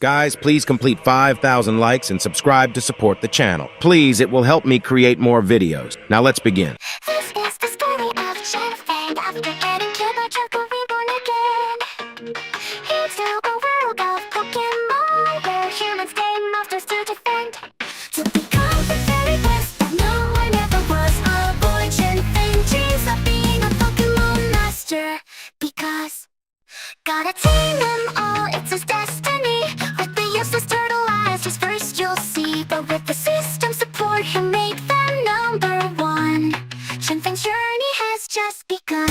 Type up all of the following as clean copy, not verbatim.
Guys, please complete 5,000 likes and subscribe to support the channel. Please, it will help me create more videos. Now let's begin. This is the story of Chef, and after getting killed by Choco reborn again. It's now a world of Pokemon, where humans tame monsters to defend. To become the very best that no one ever was. Avoid Shenfen, dreams of being a Pokemon master. Because gotta tame them all, it's his destiny. With the useless turtle eyes, just first you'll see. But with the system support, he'll make them number one. Shenfen's journey has just begun.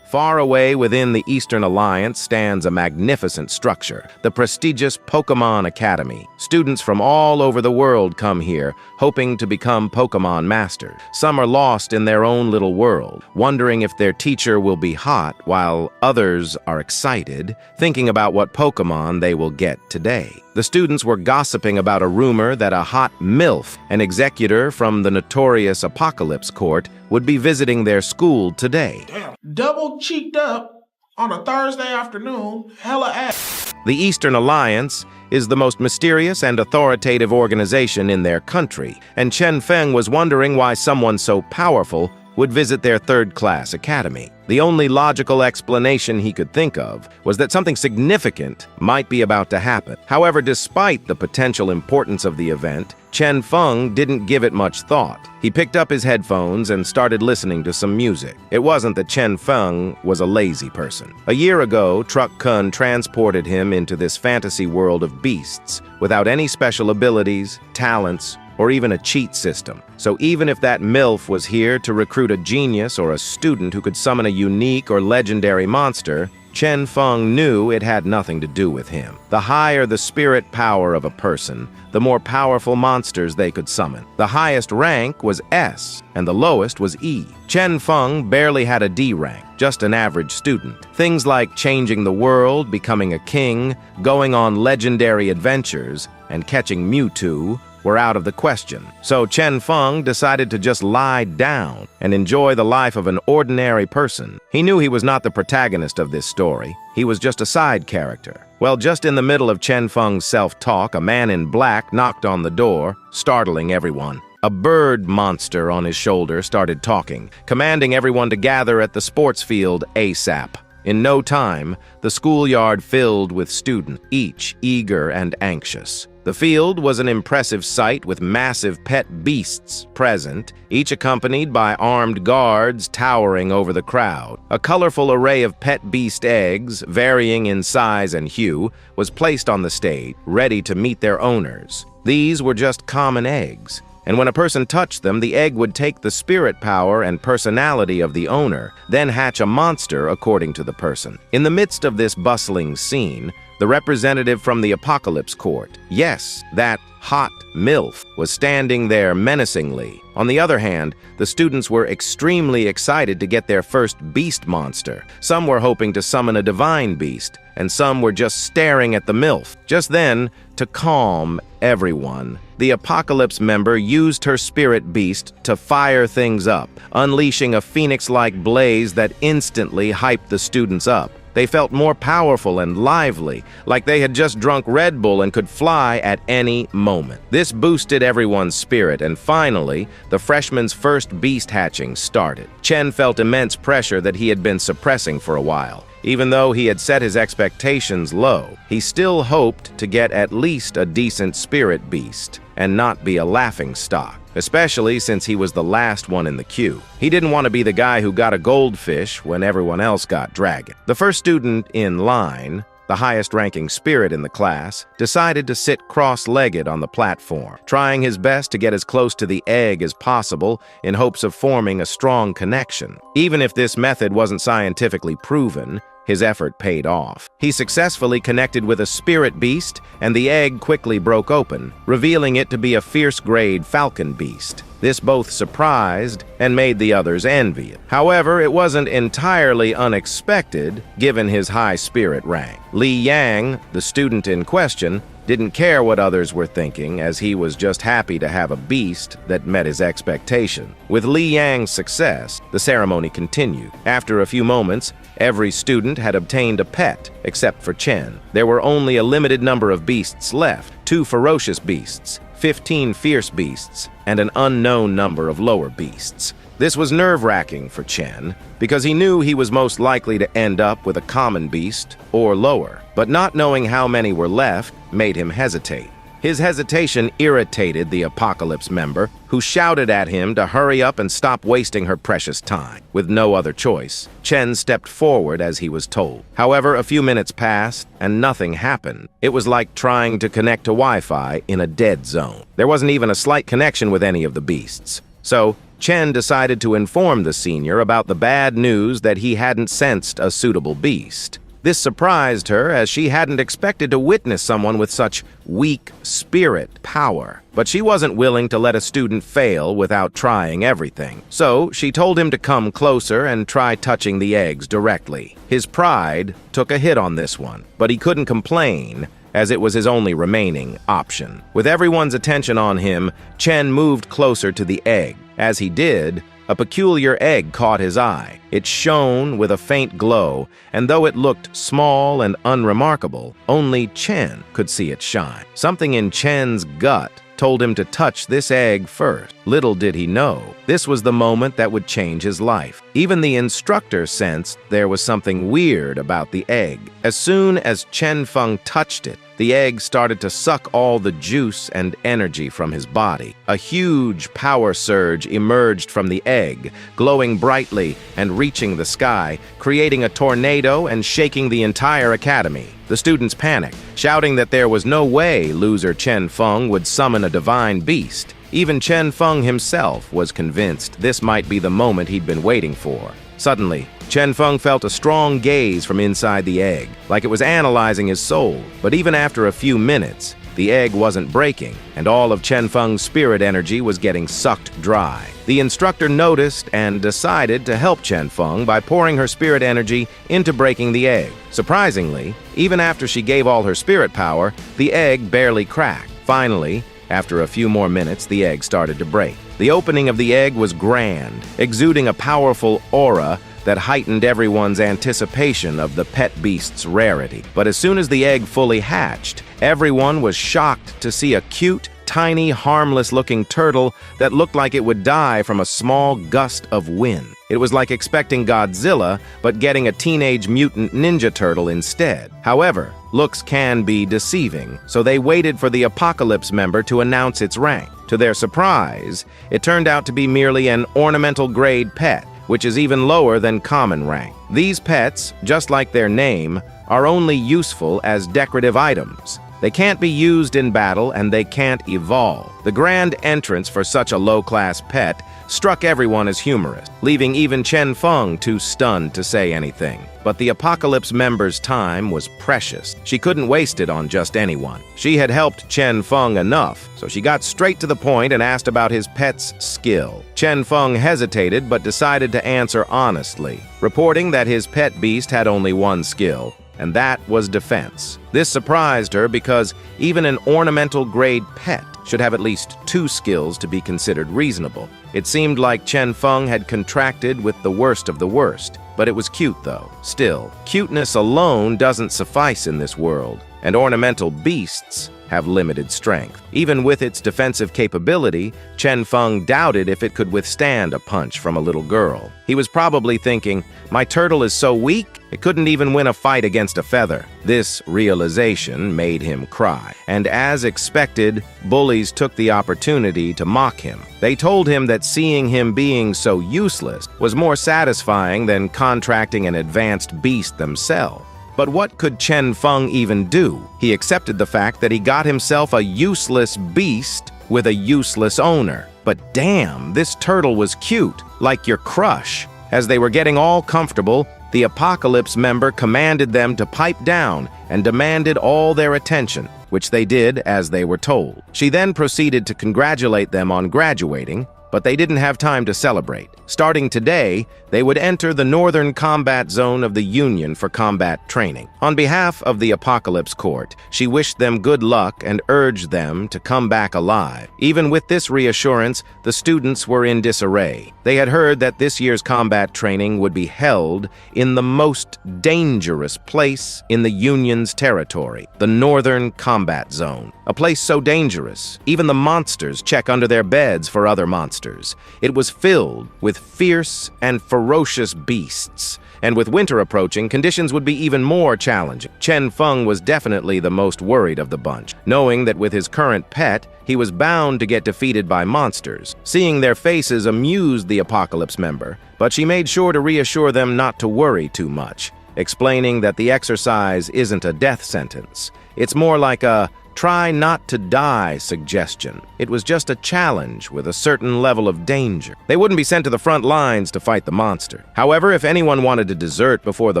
Far away within the Eastern Alliance stands a magnificent structure, the prestigious Pokemon Academy. Students from all over the world come here, hoping to become Pokemon masters. Some are lost in their own little world, wondering if their teacher will be hot, while others are excited, thinking about what Pokemon they will get today. The students were gossiping about a rumor that a hot MILF, an executor from the notorious Apocalypse Court, would be visiting their school today. Damn, double cheeked up on a Thursday afternoon, hella ass. The Eastern Alliance is the most mysterious and authoritative organization in their country, and Chen Feng was wondering why someone so powerful would visit their third-class academy. The only logical explanation he could think of was that something significant might be about to happen. However, despite the potential importance of the event, Chen Feng didn't give it much thought. He picked up his headphones and started listening to some music. It wasn't that Chen Feng was a lazy person. A year ago, Truck Kun transported him into this fantasy world of beasts without any special abilities, talents, or even a cheat system. So even if that MILF was here to recruit a genius or a student who could summon a unique or legendary monster, Chen Feng knew it had nothing to do with him. The higher the spirit power of a person, the more powerful monsters they could summon. The highest rank was S, and the lowest was E. Chen Feng barely had a D rank, just an average student. Things like changing the world, becoming a king, going on legendary adventures, and catching Mewtwo were out of the question. So Chen Feng decided to just lie down and enjoy the life of an ordinary person. He knew he was not the protagonist of this story. He was just a side character. Well, just in the middle of Chen Feng's self-talk, a man in black knocked on the door, startling everyone. A bird monster on his shoulder started talking, commanding everyone to gather at the sports field ASAP. In no time, the schoolyard filled with students, each eager and anxious. The field was an impressive sight with massive pet beasts present, each accompanied by armed guards towering over the crowd. A colorful array of pet beast eggs, varying in size and hue, was placed on the stage, ready to meet their owners. These were just common eggs, and when a person touched them, the egg would take the spirit power and personality of the owner, then hatch a monster according to the person. In the midst of this bustling scene, the representative from the Apocalypse Court, yes, that hot MILF, was standing there menacingly. On the other hand, the students were extremely excited to get their first beast monster. Some were hoping to summon a divine beast, and some were just staring at the MILF. Just then, to calm everyone, the Apocalypse member used her spirit beast to fire things up, unleashing a phoenix-like blaze that instantly hyped the students up. They felt more powerful and lively, like they had just drunk Red Bull and could fly at any moment. This boosted everyone's spirit, and finally, the freshman's first beast hatching started. Chen felt immense pressure that he had been suppressing for a while. Even though he had set his expectations low, he still hoped to get at least a decent spirit beast and not be a laughingstock, especially since he was the last one in the queue. He didn't want to be the guy who got a goldfish when everyone else got dragon. The first student in line, the highest-ranking spirit in the class, decided to sit cross-legged on the platform, trying his best to get as close to the egg as possible in hopes of forming a strong connection. Even if this method wasn't scientifically proven, his effort paid off. He successfully connected with a spirit beast, and the egg quickly broke open, revealing it to be a fierce-grade falcon beast. This both surprised and made the others envious. However, it wasn't entirely unexpected, given his high spirit rank. Li Yang, the student in question, didn't care what others were thinking, as he was just happy to have a beast that met his expectation. With Li Yang's success, the ceremony continued. After a few moments, every student had obtained a pet, except for Chen. There were only a limited number of beasts left, 2 ferocious beasts, 15 fierce beasts, and an unknown number of lower beasts. This was nerve-wracking for Chen, because he knew he was most likely to end up with a common beast or lower. But not knowing how many were left made him hesitate. His hesitation irritated the Apocalypse member, who shouted at him to hurry up and stop wasting her precious time. With no other choice, Chen stepped forward as he was told. However, a few minutes passed and nothing happened. It was like trying to connect to Wi-Fi in a dead zone. There wasn't even a slight connection with any of the beasts. So, Chen decided to inform the senior about the bad news that he hadn't sensed a suitable beast. This surprised her, as she hadn't expected to witness someone with such weak spirit power. But she wasn't willing to let a student fail without trying everything. So she told him to come closer and try touching the eggs directly. His pride took a hit on this one, but he couldn't complain, as it was his only remaining option. With everyone's attention on him, Chen moved closer to the egg. As he did, a peculiar egg caught his eye. It shone with a faint glow, and though it looked small and unremarkable, only Chen could see it shine. Something in Chen's gut told him to touch this egg first. Little did he know, this was the moment that would change his life. Even the instructor sensed there was something weird about the egg. As soon as Chen Feng touched it, the egg started to suck all the juice and energy from his body. A huge power surge emerged from the egg, glowing brightly and reaching the sky, creating a tornado and shaking the entire academy. The students panicked, shouting that there was no way loser Chen Feng would summon a divine beast. Even Chen Feng himself was convinced this might be the moment he'd been waiting for. Suddenly, Chen Feng felt a strong gaze from inside the egg, like it was analyzing his soul. But even after a few minutes, the egg wasn't breaking, and all of Chen Feng's spirit energy was getting sucked dry. The instructor noticed and decided to help Chen Feng by pouring her spirit energy into breaking the egg. Surprisingly, even after she gave all her spirit power, the egg barely cracked. Finally, after a few more minutes, the egg started to break. The opening of the egg was grand, exuding a powerful aura that heightened everyone's anticipation of the pet beast's rarity. But as soon as the egg fully hatched, everyone was shocked to see a cute, tiny, harmless-looking turtle that looked like it would die from a small gust of wind. It was like expecting Godzilla, but getting a teenage mutant ninja turtle instead. However, looks can be deceiving, so they waited for the Apocalypse member to announce its rank. To their surprise, it turned out to be merely an ornamental grade pet, which is even lower than common rank. These pets, just like their name, are only useful as decorative items. They can't be used in battle, and they can't evolve. The grand entrance for such a low-class pet struck everyone as humorous, leaving even Chen Feng too stunned to say anything. But the Apocalypse member's time was precious. She couldn't waste it on just anyone. She had helped Chen Feng enough, so she got straight to the point and asked about his pet's skill. Chen Feng hesitated but decided to answer honestly, reporting that his pet beast had only one skill, and that was defense. This surprised her because even an ornamental grade pet should have at least 2 skills to be considered reasonable. It seemed like Chen Feng had contracted with the worst of the worst, but it was cute though. Still, cuteness alone doesn't suffice in this world, and ornamental beasts have limited strength. Even with its defensive capability, Chen Feng doubted if it could withstand a punch from a little girl. He was probably thinking, my turtle is so weak, it couldn't even win a fight against a feather. This realization made him cry, and as expected, bullies took the opportunity to mock him. They told him that seeing him being so useless was more satisfying than contracting an advanced beast themselves. But what could Chen Feng even do? He accepted the fact that he got himself a useless beast with a useless owner. But damn, this turtle was cute, like your crush. As they were getting all comfortable, the Apocalypse member commanded them to pipe down and demanded all their attention, which they did as they were told. She then proceeded to congratulate them on graduating, but they didn't have time to celebrate. Starting today, they would enter the northern combat zone of the Union for combat training. On behalf of the Apocalypse Court, she wished them good luck and urged them to come back alive. Even with this reassurance, the students were in disarray. They had heard that this year's combat training would be held in the most dangerous place in the Union's territory, the Northern Combat Zone. A place so dangerous, even the monsters check under their beds for other monsters. It was filled with fierce and ferocious beasts, and with winter approaching, conditions would be even more challenging. Chen Feng was definitely the most worried of the bunch, knowing that with his current pet, he was bound to get defeated by monsters. Seeing their faces amused the Apocalypse member, but she made sure to reassure them not to worry too much, explaining that the exercise isn't a death sentence. It's more like a try not to die suggestion. It was just a challenge with a certain level of danger. They wouldn't be sent to the front lines to fight the monster. However, if anyone wanted to desert before the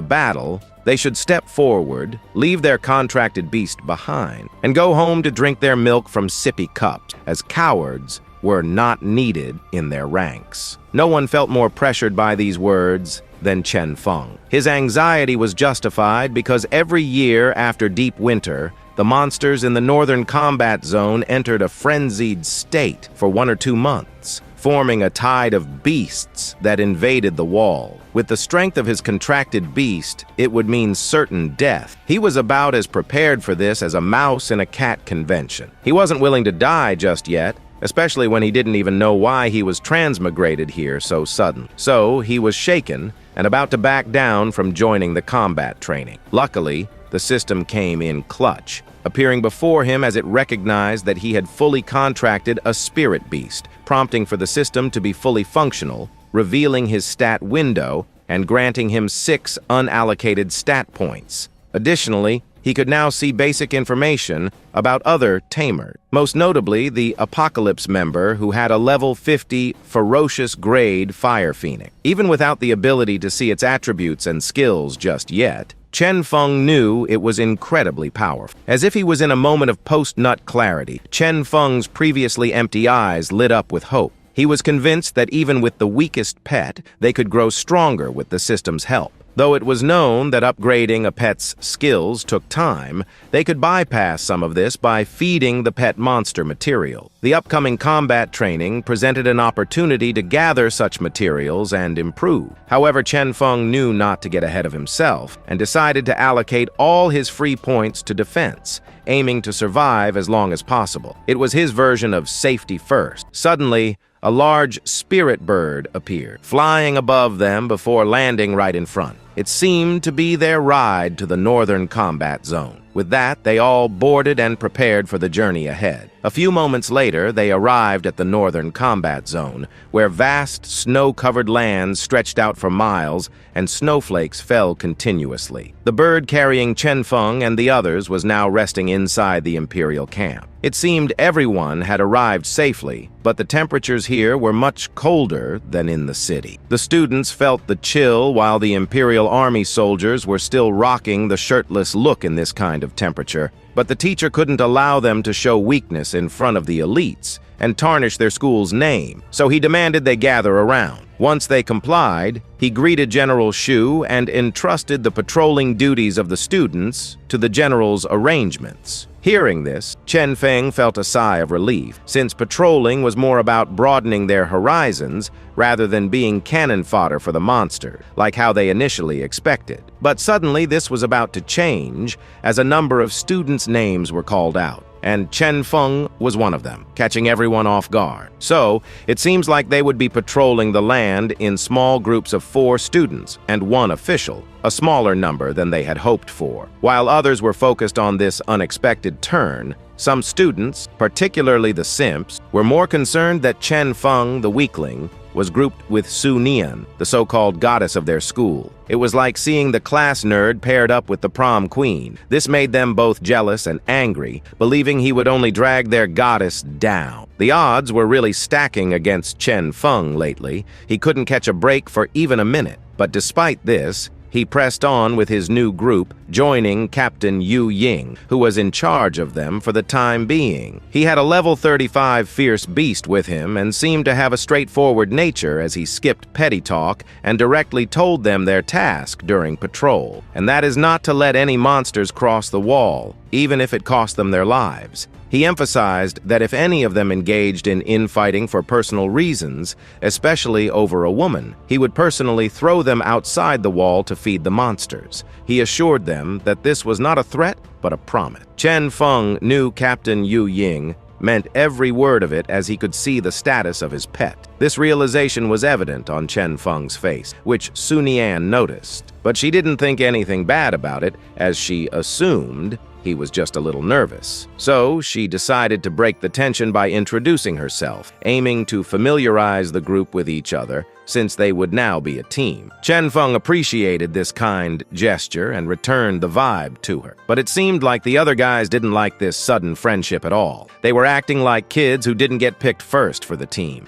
battle, they should step forward, leave their contracted beast behind, and go home to drink their milk from sippy cups, as cowards were not needed in their ranks. No one felt more pressured by these words than Chen Feng. His anxiety was justified because every year after deep winter, the monsters in the northern combat zone entered a frenzied state for 1 or 2 months, forming a tide of beasts that invaded the wall. With the strength of his contracted beast, it would mean certain death. He was about as prepared for this as a mouse in a cat convention. He wasn't willing to die just yet, especially when he didn't even know why he was transmigrated here so sudden. So he was shaken and about to back down from joining the combat training. Luckily, the system came in clutch, appearing before him as it recognized that he had fully contracted a spirit beast, prompting for the system to be fully functional, revealing his stat window and granting him 6 unallocated stat points. Additionally, he could now see basic information about other tamers, most notably the Apocalypse member who had a level 50 ferocious grade fire phoenix. Even without the ability to see its attributes and skills just yet, Chen Feng knew it was incredibly powerful. As if he was in a moment of post-nut clarity, Chen Feng's previously empty eyes lit up with hope. He was convinced that even with the weakest pet, they could grow stronger with the system's help. Though it was known that upgrading a pet's skills took time, they could bypass some of this by feeding the pet monster material. The upcoming combat training presented an opportunity to gather such materials and improve. However, Chen Feng knew not to get ahead of himself and decided to allocate all his free points to defense, aiming to survive as long as possible. It was his version of safety first. Suddenly, a large spirit bird appeared, flying above them before landing right in front. It seemed to be their ride to the northern combat zone. With that, they all boarded and prepared for the journey ahead. A few moments later, they arrived at the northern combat zone, where vast snow-covered lands stretched out for miles and snowflakes fell continuously. The bird carrying Chen Feng and the others was now resting inside the Imperial camp. It seemed everyone had arrived safely, but the temperatures here were much colder than in the city. The students felt the chill while the Imperial Army soldiers were still rocking the shirtless look in this kind of temperature, but the teacher couldn't allow them to show weakness in front of the elites and tarnish their school's name, so he demanded they gather around. Once they complied, he greeted General Shu and entrusted the patrolling duties of the students to the general's arrangements. Hearing this, Chen Feng felt a sigh of relief, since patrolling was more about broadening their horizons rather than being cannon fodder for the monster, like how they initially expected. But suddenly this was about to change as a number of students' names were called out, and Chen Feng was one of them, catching everyone off guard. So, it seems like they would be patrolling the land in small groups of 4 students and 1 official, a smaller number than they had hoped for. While others were focused on this unexpected turn, some students, particularly the simps, were more concerned that Chen Feng, the weakling, was grouped with Su Nian, the so-called goddess of their school. It was like seeing the class nerd paired up with the prom queen. This made them both jealous and angry, believing he would only drag their goddess down. The odds were really stacking against Chen Feng lately. He couldn't catch a break for even a minute. But despite this, He pressed on with his new group, joining Captain Yu Ying, who was in charge of them for the time being. He had a level 35 fierce beast with him and seemed to have a straightforward nature as he skipped petty talk and directly told them their task during patrol, and that is not to let any monsters cross the wall, even if it cost them their lives. He emphasized that if any of them engaged in infighting for personal reasons, especially over a woman, he would personally throw them outside the wall to feed the monsters. He assured them that this was not a threat, but a promise. Chen Feng knew Captain Yu Ying meant every word of it as he could see the status of his pet. This realization was evident on Chen Feng's face, which Su Nian noticed. But she didn't think anything bad about it, as she assumed he was just a little nervous. So she decided to break the tension by introducing herself, aiming to familiarize the group with each other, since they would now be a team. Chen Feng appreciated this kind gesture and returned the vibe to her. But it seemed like the other guys didn't like this sudden friendship at all. They were acting like kids who didn't get picked first for the team.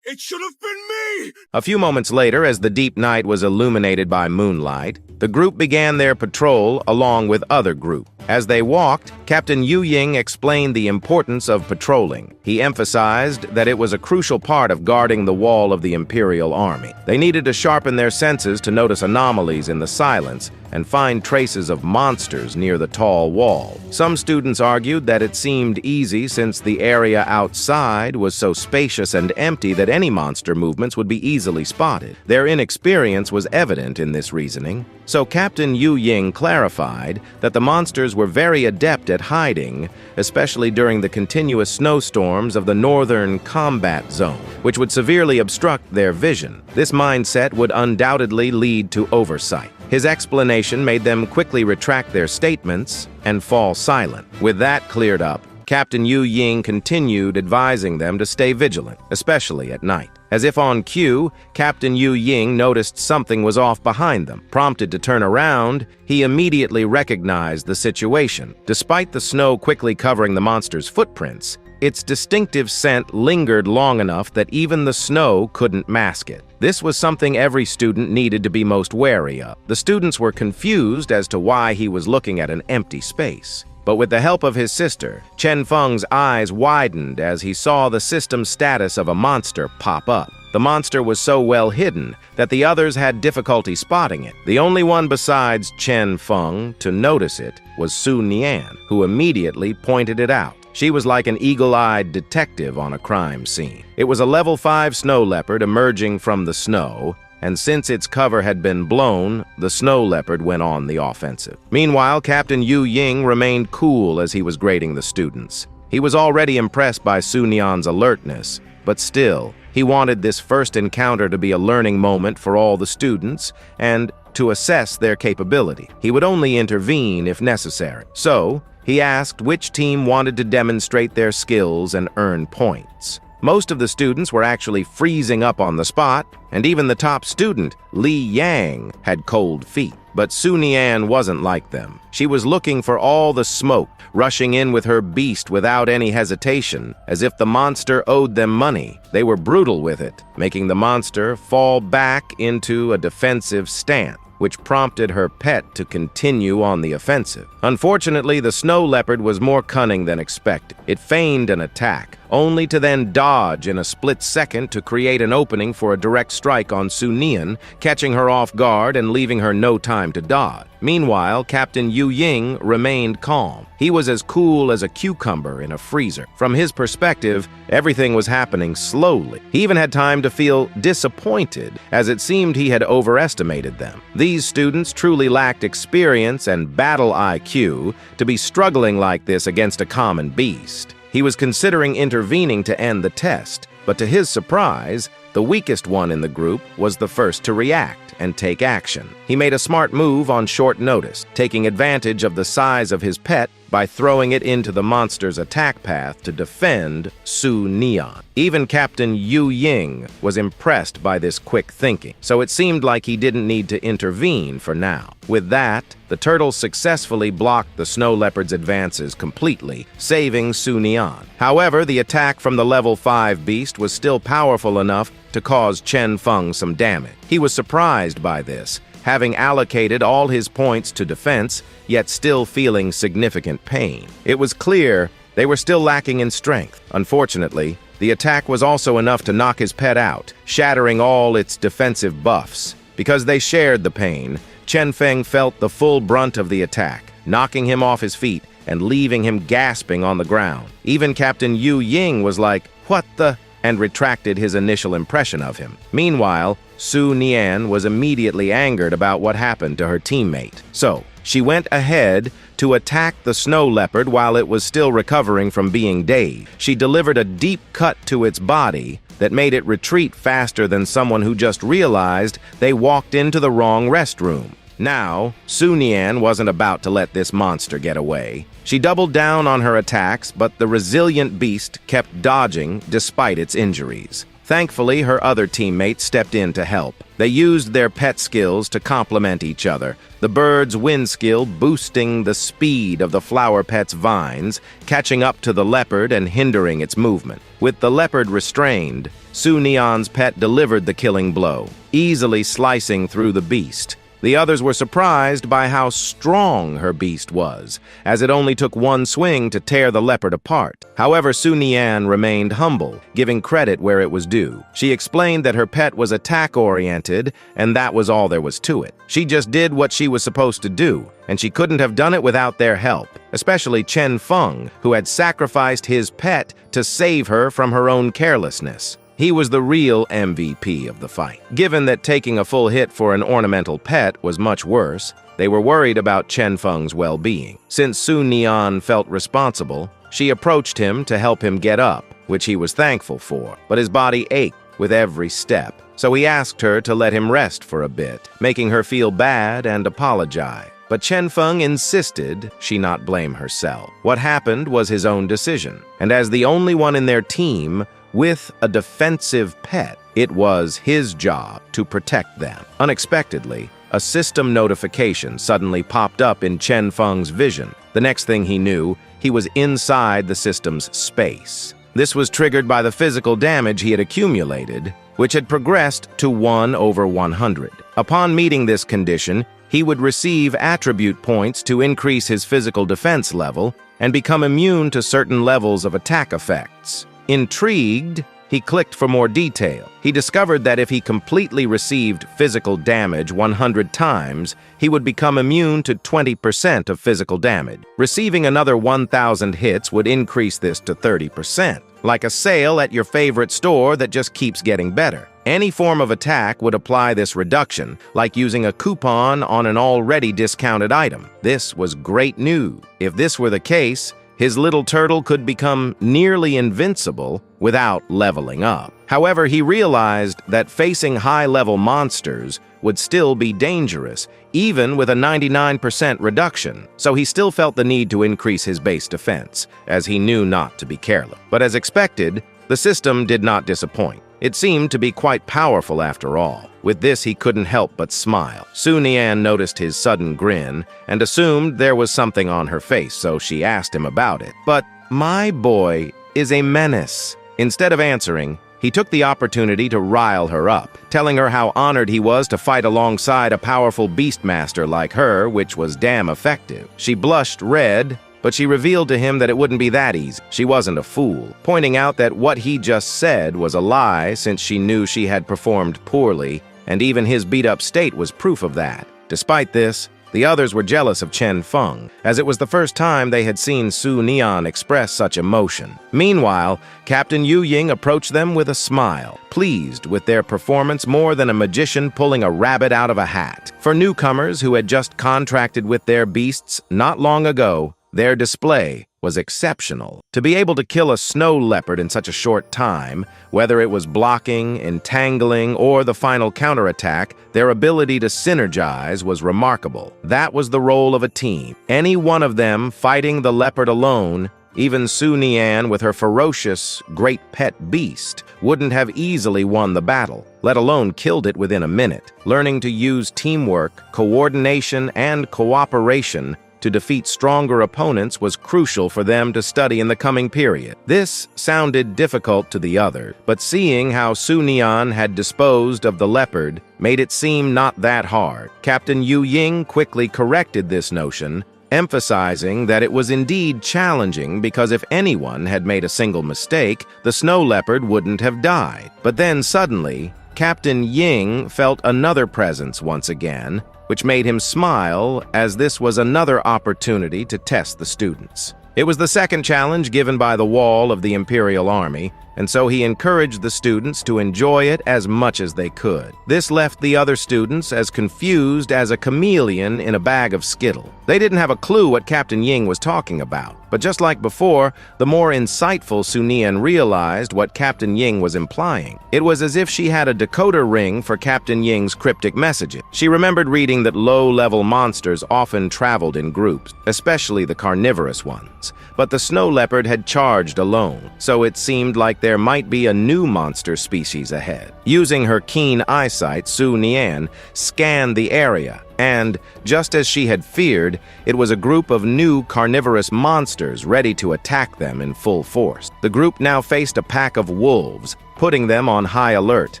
It should have been me! A few moments later, as the deep night was illuminated by moonlight, the group began their patrol along with other groups. As they walked, Captain Yu Ying explained the importance of patrolling. He emphasized that it was a crucial part of guarding the wall of the Imperial Army. They needed to sharpen their senses to notice anomalies in the silence and find traces of monsters near the tall wall. Some students argued that it seemed easy since the area outside was so spacious and empty that any monster movements would be easily spotted. Their inexperience was evident in this reasoning. So Captain Yu Ying clarified that the monsters were very adept at hiding, especially during the continuous snowstorms of the northern combat zone, which would severely obstruct their vision. This mindset would undoubtedly lead to oversight. His explanation made them quickly retract their statements and fall silent. With that cleared up, Captain Yu Ying continued advising them to stay vigilant, especially at night. As if on cue, Captain Yu Ying noticed something was off behind them. Prompted to turn around, he immediately recognized the situation. Despite the snow quickly covering the monster's footprints, its distinctive scent lingered long enough that even the snow couldn't mask it. This was something every student needed to be most wary of. The students were confused as to why he was looking at an empty space. But with the help of his sister, Chen Feng's eyes widened as he saw the system status of a monster pop up. The monster was so well hidden that the others had difficulty spotting it. The only one besides Chen Feng to notice it was Su Nian, who immediately pointed it out. She was like an eagle-eyed detective on a crime scene. It was a level 5 snow leopard emerging from the snow, and since its cover had been blown, the snow leopard went on the offensive. Meanwhile, Captain Yu Ying remained cool as he was grading the students. He was already impressed by Su Nian's alertness, but still, he wanted this first encounter to be a learning moment for all the students and to assess their capability. He would only intervene if necessary. So, he asked which team wanted to demonstrate their skills and earn points. Most of the students were actually freezing up on the spot, and even the top student, Li Yang, had cold feet. But Su Nian wasn't like them. She was looking for all the smoke, rushing in with her beast without any hesitation, as if the monster owed them money. They were brutal with it, making the monster fall back into a defensive stance, which prompted her pet to continue on the offensive. Unfortunately, the snow leopard was more cunning than expected. It feigned an attack, only to then dodge in a split second to create an opening for a direct strike on Su Nian, catching her off guard and leaving her no time to dodge. Meanwhile, Captain Yu Ying remained calm. He was as cool as a cucumber in a freezer. From his perspective, everything was happening slowly. He even had time to feel disappointed, as it seemed he had overestimated them. These students truly lacked experience and battle IQ to be struggling like this against a common beast. He was considering intervening to end the test, but to his surprise, the weakest one in the group was the first to react and take action. He made a smart move on short notice, taking advantage of the size of his pet by throwing it into the monster's attack path to defend Su Nian. Even Captain Yu Ying was impressed by this quick thinking, so it seemed like he didn't need to intervene for now. With that, the turtle successfully blocked the snow leopard's advances completely, saving Su Nian. However, the attack from the level 5 beast was still powerful enough to cause Chen Feng some damage. He was surprised by this, having allocated all his points to defense, yet still feeling significant pain. It was clear they were still lacking in strength. Unfortunately, the attack was also enough to knock his pet out, shattering all its defensive buffs. Because they shared the pain, Chen Feng felt the full brunt of the attack, knocking him off his feet and leaving him gasping on the ground. Even Captain Yu Ying was like, "What the?" and retracted his initial impression of him. Meanwhile, Su Nian was immediately angered about what happened to her teammate. So, she went ahead to attack the snow leopard while it was still recovering from being dazed. She delivered a deep cut to its body that made it retreat faster than someone who just realized they walked into the wrong restroom. Now, Su Nian wasn't about to let this monster get away. She doubled down on her attacks, but the resilient beast kept dodging despite its injuries. Thankfully, her other teammates stepped in to help. They used their pet skills to complement each other, the bird's wind skill boosting the speed of the flower pet's vines, catching up to the leopard and hindering its movement. With the leopard restrained, Su Nian's pet delivered the killing blow, easily slicing through the beast. The others were surprised by how strong her beast was, as it only took one swing to tear the leopard apart. However, Su Nian remained humble, giving credit where it was due. She explained that her pet was attack-oriented, and that was all there was to it. She just did what she was supposed to do, and she couldn't have done it without their help, especially Chen Feng, who had sacrificed his pet to save her from her own carelessness. He was the real MVP of the fight. Given that taking a full hit for an ornamental pet was much worse, they were worried about Chen Feng's well-being. Since Su Nian felt responsible, she approached him to help him get up, which he was thankful for, but his body ached with every step. So he asked her to let him rest for a bit, making her feel bad and apologize. But Chen Feng insisted she not blame herself. What happened was his own decision, and as the only one in their team with a defensive pet, it was his job to protect them. Unexpectedly, a system notification suddenly popped up in Chen Feng's vision. The next thing he knew, he was inside the system's space. This was triggered by the physical damage he had accumulated, which had progressed to 1/100. Upon meeting this condition, he would receive attribute points to increase his physical defense level and become immune to certain levels of attack effects. Intrigued, he clicked for more detail. He discovered that if he completely received physical damage 100 times, he would become immune to 20% of physical damage. Receiving another 1,000 hits would increase this to 30%, like a sale at your favorite store that just keeps getting better. Any form of attack would apply this reduction, like using a coupon on an already discounted item. This was great news. If this were the case, his little turtle could become nearly invincible without leveling up. However, he realized that facing high-level monsters would still be dangerous, even with a 99% reduction, so he still felt the need to increase his base defense, as he knew not to be careless. But as expected, the system did not disappoint. It seemed to be quite powerful after all. With this, he couldn't help but smile. Su Nian noticed his sudden grin and assumed there was something on her face, so she asked him about it. But my boy is a menace. Instead of answering, he took the opportunity to rile her up, telling her how honored he was to fight alongside a powerful beastmaster like her, which was damn effective. She blushed red, but she revealed to him that it wouldn't be that easy. She wasn't a fool, pointing out that what he just said was a lie since she knew she had performed poorly, and even his beat-up state was proof of that. Despite this, the others were jealous of Chen Feng, as it was the first time they had seen Su Nian express such emotion. Meanwhile, Captain Yu Ying approached them with a smile, pleased with their performance more than a magician pulling a rabbit out of a hat. For newcomers who had just contracted with their beasts not long ago, their display was exceptional. To be able to kill a snow leopard in such a short time, whether it was blocking, entangling, or the final counterattack, their ability to synergize was remarkable. That was the role of a team. Any one of them fighting the leopard alone, even Su Nian with her ferocious, great pet beast, wouldn't have easily won the battle, let alone killed it within a minute. Learning to use teamwork, coordination, and cooperation to defeat stronger opponents was crucial for them to study in the coming period. This sounded difficult to the other, but seeing how Su Nian had disposed of the leopard made it seem not that hard. Captain Yu Ying quickly corrected this notion, emphasizing that it was indeed challenging because if anyone had made a single mistake, the snow leopard wouldn't have died. But then suddenly, Captain Ying felt another presence once again, which made him smile as this was another opportunity to test the students. It was the second challenge given by the wall of the Imperial Army, and so he encouraged the students to enjoy it as much as they could. This left the other students as confused as a chameleon in a bag of skittle. They didn't have a clue what Captain Ying was talking about, but just like before, the more insightful Su Nian realized what Captain Ying was implying. It was as if she had a decoder ring for Captain Ying's cryptic messages. She remembered reading that low-level monsters often traveled in groups, especially the carnivorous ones. But the snow leopard had charged alone, so it seemed like there might be a new monster species ahead. Using her keen eyesight, Su Nian scanned the area, and, just as she had feared, it was a group of new carnivorous monsters ready to attack them in full force. The group now faced a pack of wolves, putting them on high alert.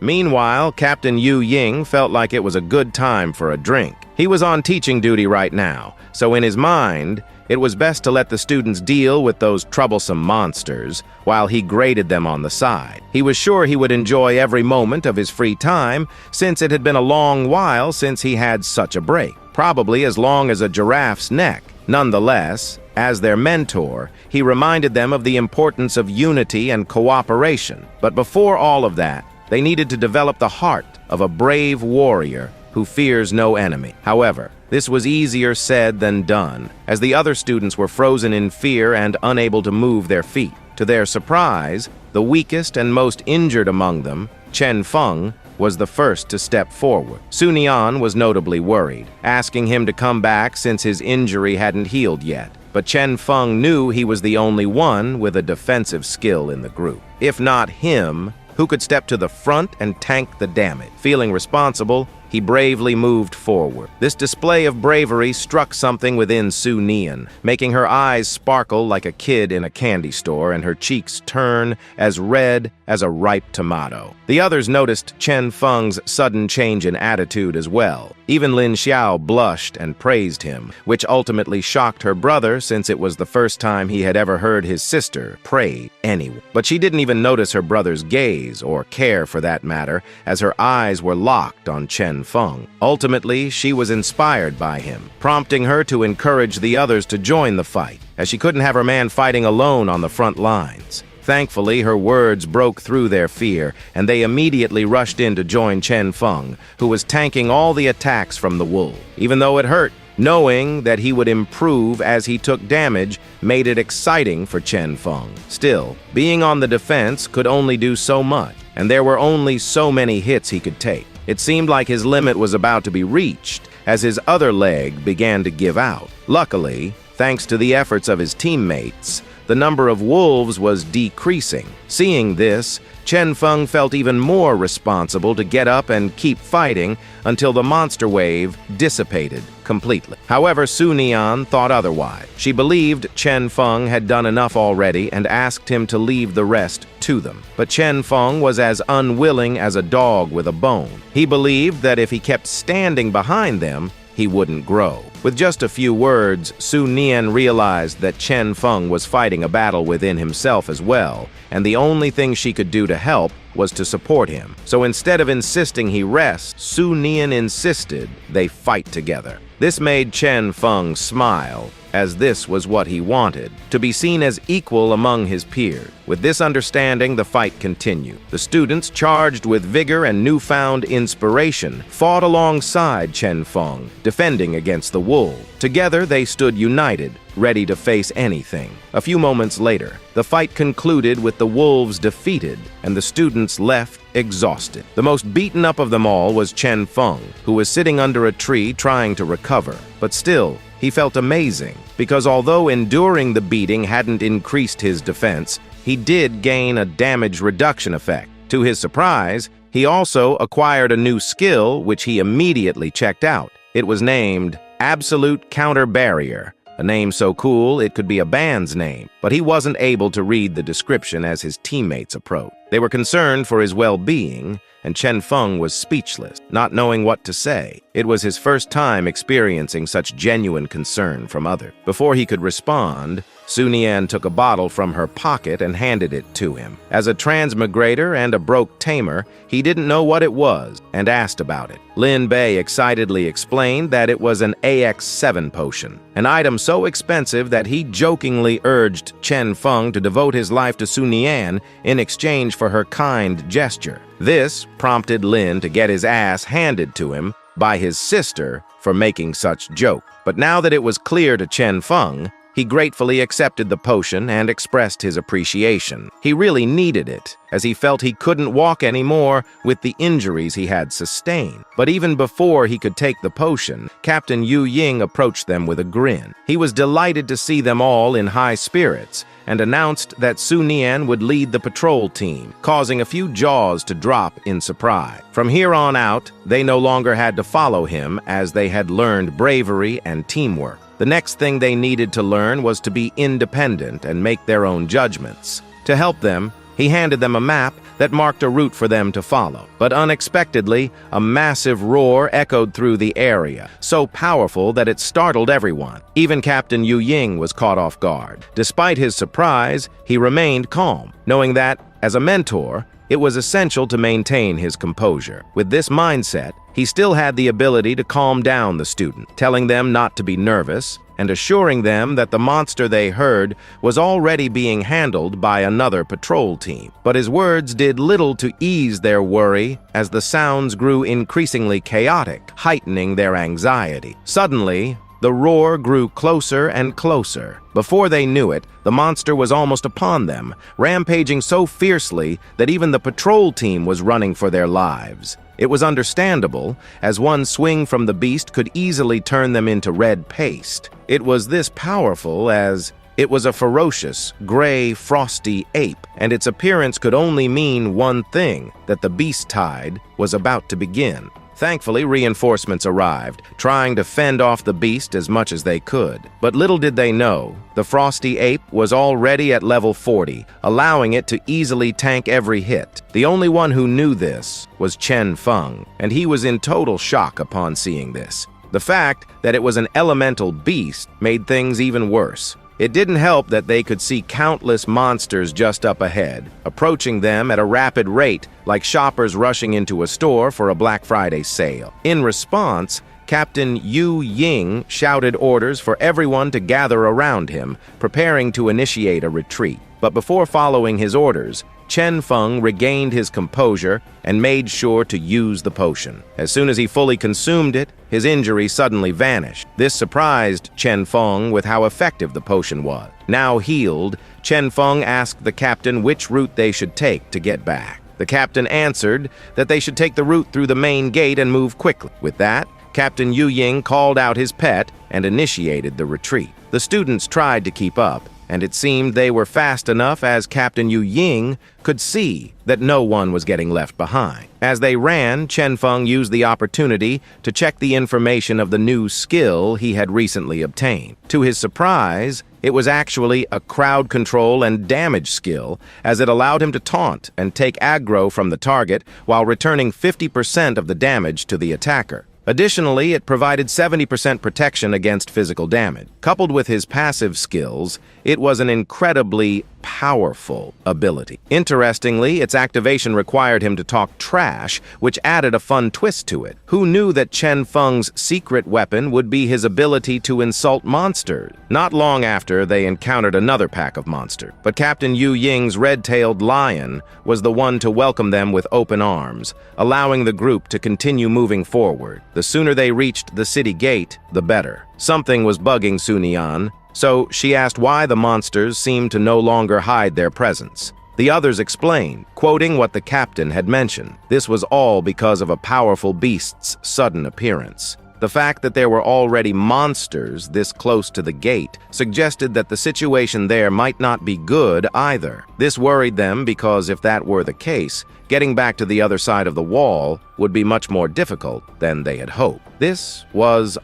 Meanwhile, Captain Yu Ying felt like it was a good time for a drink. He was on teaching duty right now, so in his mind, it was best to let the students deal with those troublesome monsters while he graded them on the side. He was sure he would enjoy every moment of his free time, since it had been a long while since he had such a break, probably as long as a giraffe's neck. Nonetheless, as their mentor, he reminded them of the importance of unity and cooperation. But before all of that, they needed to develop the heart of a brave warrior who fears no enemy. However, this was easier said than done, as the other students were frozen in fear and unable to move their feet. To their surprise, the weakest and most injured among them, Chen Feng, was the first to step forward. Su Nian was notably worried, asking him to come back since his injury hadn't healed yet. But Chen Feng knew he was the only one with a defensive skill in the group. If not him, who could step to the front and tank the damage? Feeling responsible, he bravely moved forward. This display of bravery struck something within Su Nian, making her eyes sparkle like a kid in a candy store and her cheeks turn as red as a ripe tomato. The others noticed Chen Feng's sudden change in attitude as well. Even Lin Xiao blushed and praised him, which ultimately shocked her brother since it was the first time he had ever heard his sister praise anyone. But she didn't even notice her brother's gaze, or care for that matter, as her eyes were locked on Chen Feng. Ultimately, she was inspired by him, prompting her to encourage the others to join the fight, as she couldn't have her man fighting alone on the front lines. Thankfully, her words broke through their fear, and they immediately rushed in to join Chen Feng, who was tanking all the attacks from the wolf. Even though it hurt, knowing that he would improve as he took damage made it exciting for Chen Feng. Still, being on the defense could only do so much, and there were only so many hits he could take. It seemed like his limit was about to be reached as his other leg began to give out. Luckily, thanks to the efforts of his teammates, the number of wolves was decreasing. Seeing this, Chen Feng felt even more responsible to get up and keep fighting until the monster wave dissipated completely. However, Su Nian thought otherwise. She believed Chen Feng had done enough already and asked him to leave the rest to them. But Chen Feng was as unwilling as a dog with a bone. He believed that if he kept standing behind them, he wouldn't grow. With just a few words, Su Nian realized that Chen Feng was fighting a battle within himself as well, and the only thing she could do to help was to support him. So instead of insisting he rest, Su Nian insisted they fight together. This made Chen Feng smile, as this was what he wanted, to be seen as equal among his peers. With this understanding, the fight continued. The students, charged with vigor and newfound inspiration, fought alongside Chen Feng, defending against the wolves. Together, they stood united, ready to face anything. A few moments later, the fight concluded with the wolves defeated, and the students left exhausted. The most beaten up of them all was Chen Feng, who was sitting under a tree trying to recover. But still, he felt amazing, because although enduring the beating hadn't increased his defense, he did gain a damage reduction effect. To his surprise, he also acquired a new skill which he immediately checked out. It was named Absolute Counter Barrier, a name so cool it could be a band's name, but he wasn't able to read the description as his teammates approached. They were concerned for his well-being, and Chen Feng was speechless, not knowing what to say. It was his first time experiencing such genuine concern from others. Before he could respond, Su Nian took a bottle from her pocket and handed it to him. As a transmigrator and a broke tamer, he didn't know what it was and asked about it. Lin Bei excitedly explained that it was an AX7 potion, an item so expensive that he jokingly urged Chen Feng to devote his life to Su Nian in exchange for her kind gesture. This prompted Lin to get his ass handed to him by his sister for making such joke. But now that it was clear to Chen Feng, he gratefully accepted the potion and expressed his appreciation. He really needed it, as he felt he couldn't walk anymore with the injuries he had sustained. But even before he could take the potion, Captain Yu Ying approached them with a grin. He was delighted to see them all in high spirits and announced that Su Nian would lead the patrol team, causing a few jaws to drop in surprise. From here on out, they no longer had to follow him, as they had learned bravery and teamwork. The next thing they needed to learn was to be independent and make their own judgments. To help them, he handed them a map that marked a route for them to follow. But unexpectedly, a massive roar echoed through the area, so powerful that it startled everyone. Even Captain Yu Ying was caught off guard. Despite his surprise, he remained calm, knowing that, as a mentor, it was essential to maintain his composure. With this mindset, he still had the ability to calm down the student, telling them not to be nervous and assuring them that the monster they heard was already being handled by another patrol team. But his words did little to ease their worry as the sounds grew increasingly chaotic, heightening their anxiety. Suddenly, the roar grew closer and closer. Before they knew it, the monster was almost upon them, rampaging so fiercely that even the patrol team was running for their lives. It was understandable, as one swing from the beast could easily turn them into red paste. It was this powerful as it was a ferocious, gray, frosty ape, and its appearance could only mean one thing, that the beast tide was about to begin. Thankfully, reinforcements arrived, trying to fend off the beast as much as they could. But little did they know, the frosty ape was already at level 40, allowing it to easily tank every hit. The only one who knew this was Chen Feng, and he was in total shock upon seeing this. The fact that it was an elemental beast made things even worse. It didn't help that they could see countless monsters just up ahead, approaching them at a rapid rate, like shoppers rushing into a store for a Black Friday sale. In response, Captain Yu Ying shouted orders for everyone to gather around him, preparing to initiate a retreat. But before following his orders, Chen Feng regained his composure and made sure to use the potion. As soon as he fully consumed it, his injury suddenly vanished. This surprised Chen Feng with how effective the potion was. Now healed, Chen Feng asked the captain which route they should take to get back. The captain answered that they should take the route through the main gate and move quickly. With that, Captain Yu Ying called out his pet and initiated the retreat. The students tried to keep up, and it seemed they were fast enough as Captain Yu Ying could see that no one was getting left behind. As they ran, Chen Feng used the opportunity to check the information of the new skill he had recently obtained. To his surprise, it was actually a crowd control and damage skill, as it allowed him to taunt and take aggro from the target while returning 50% of the damage to the attacker. Additionally, it provided 70% protection against physical damage. Coupled with his passive skills, it was an incredibly powerful ability. Interestingly, its activation required him to talk trash, which added a fun twist to it. Who knew that Chen Feng's secret weapon would be his ability to insult monsters? Not long after, they encountered another pack of monsters, but Captain Yu Ying's red-tailed lion was the one to welcome them with open arms, allowing the group to continue moving forward. The sooner they reached the city gate, the better. Something was bugging Su Nian, so she asked why the monsters seemed to no longer hide their presence. The others explained, quoting what the captain had mentioned. This was all because of a powerful beast's sudden appearance. The fact that there were already monsters this close to the gate suggested that the situation there might not be good either. This worried them because if that were the case, getting back to the other side of the wall would be much more difficult than they had hoped. This was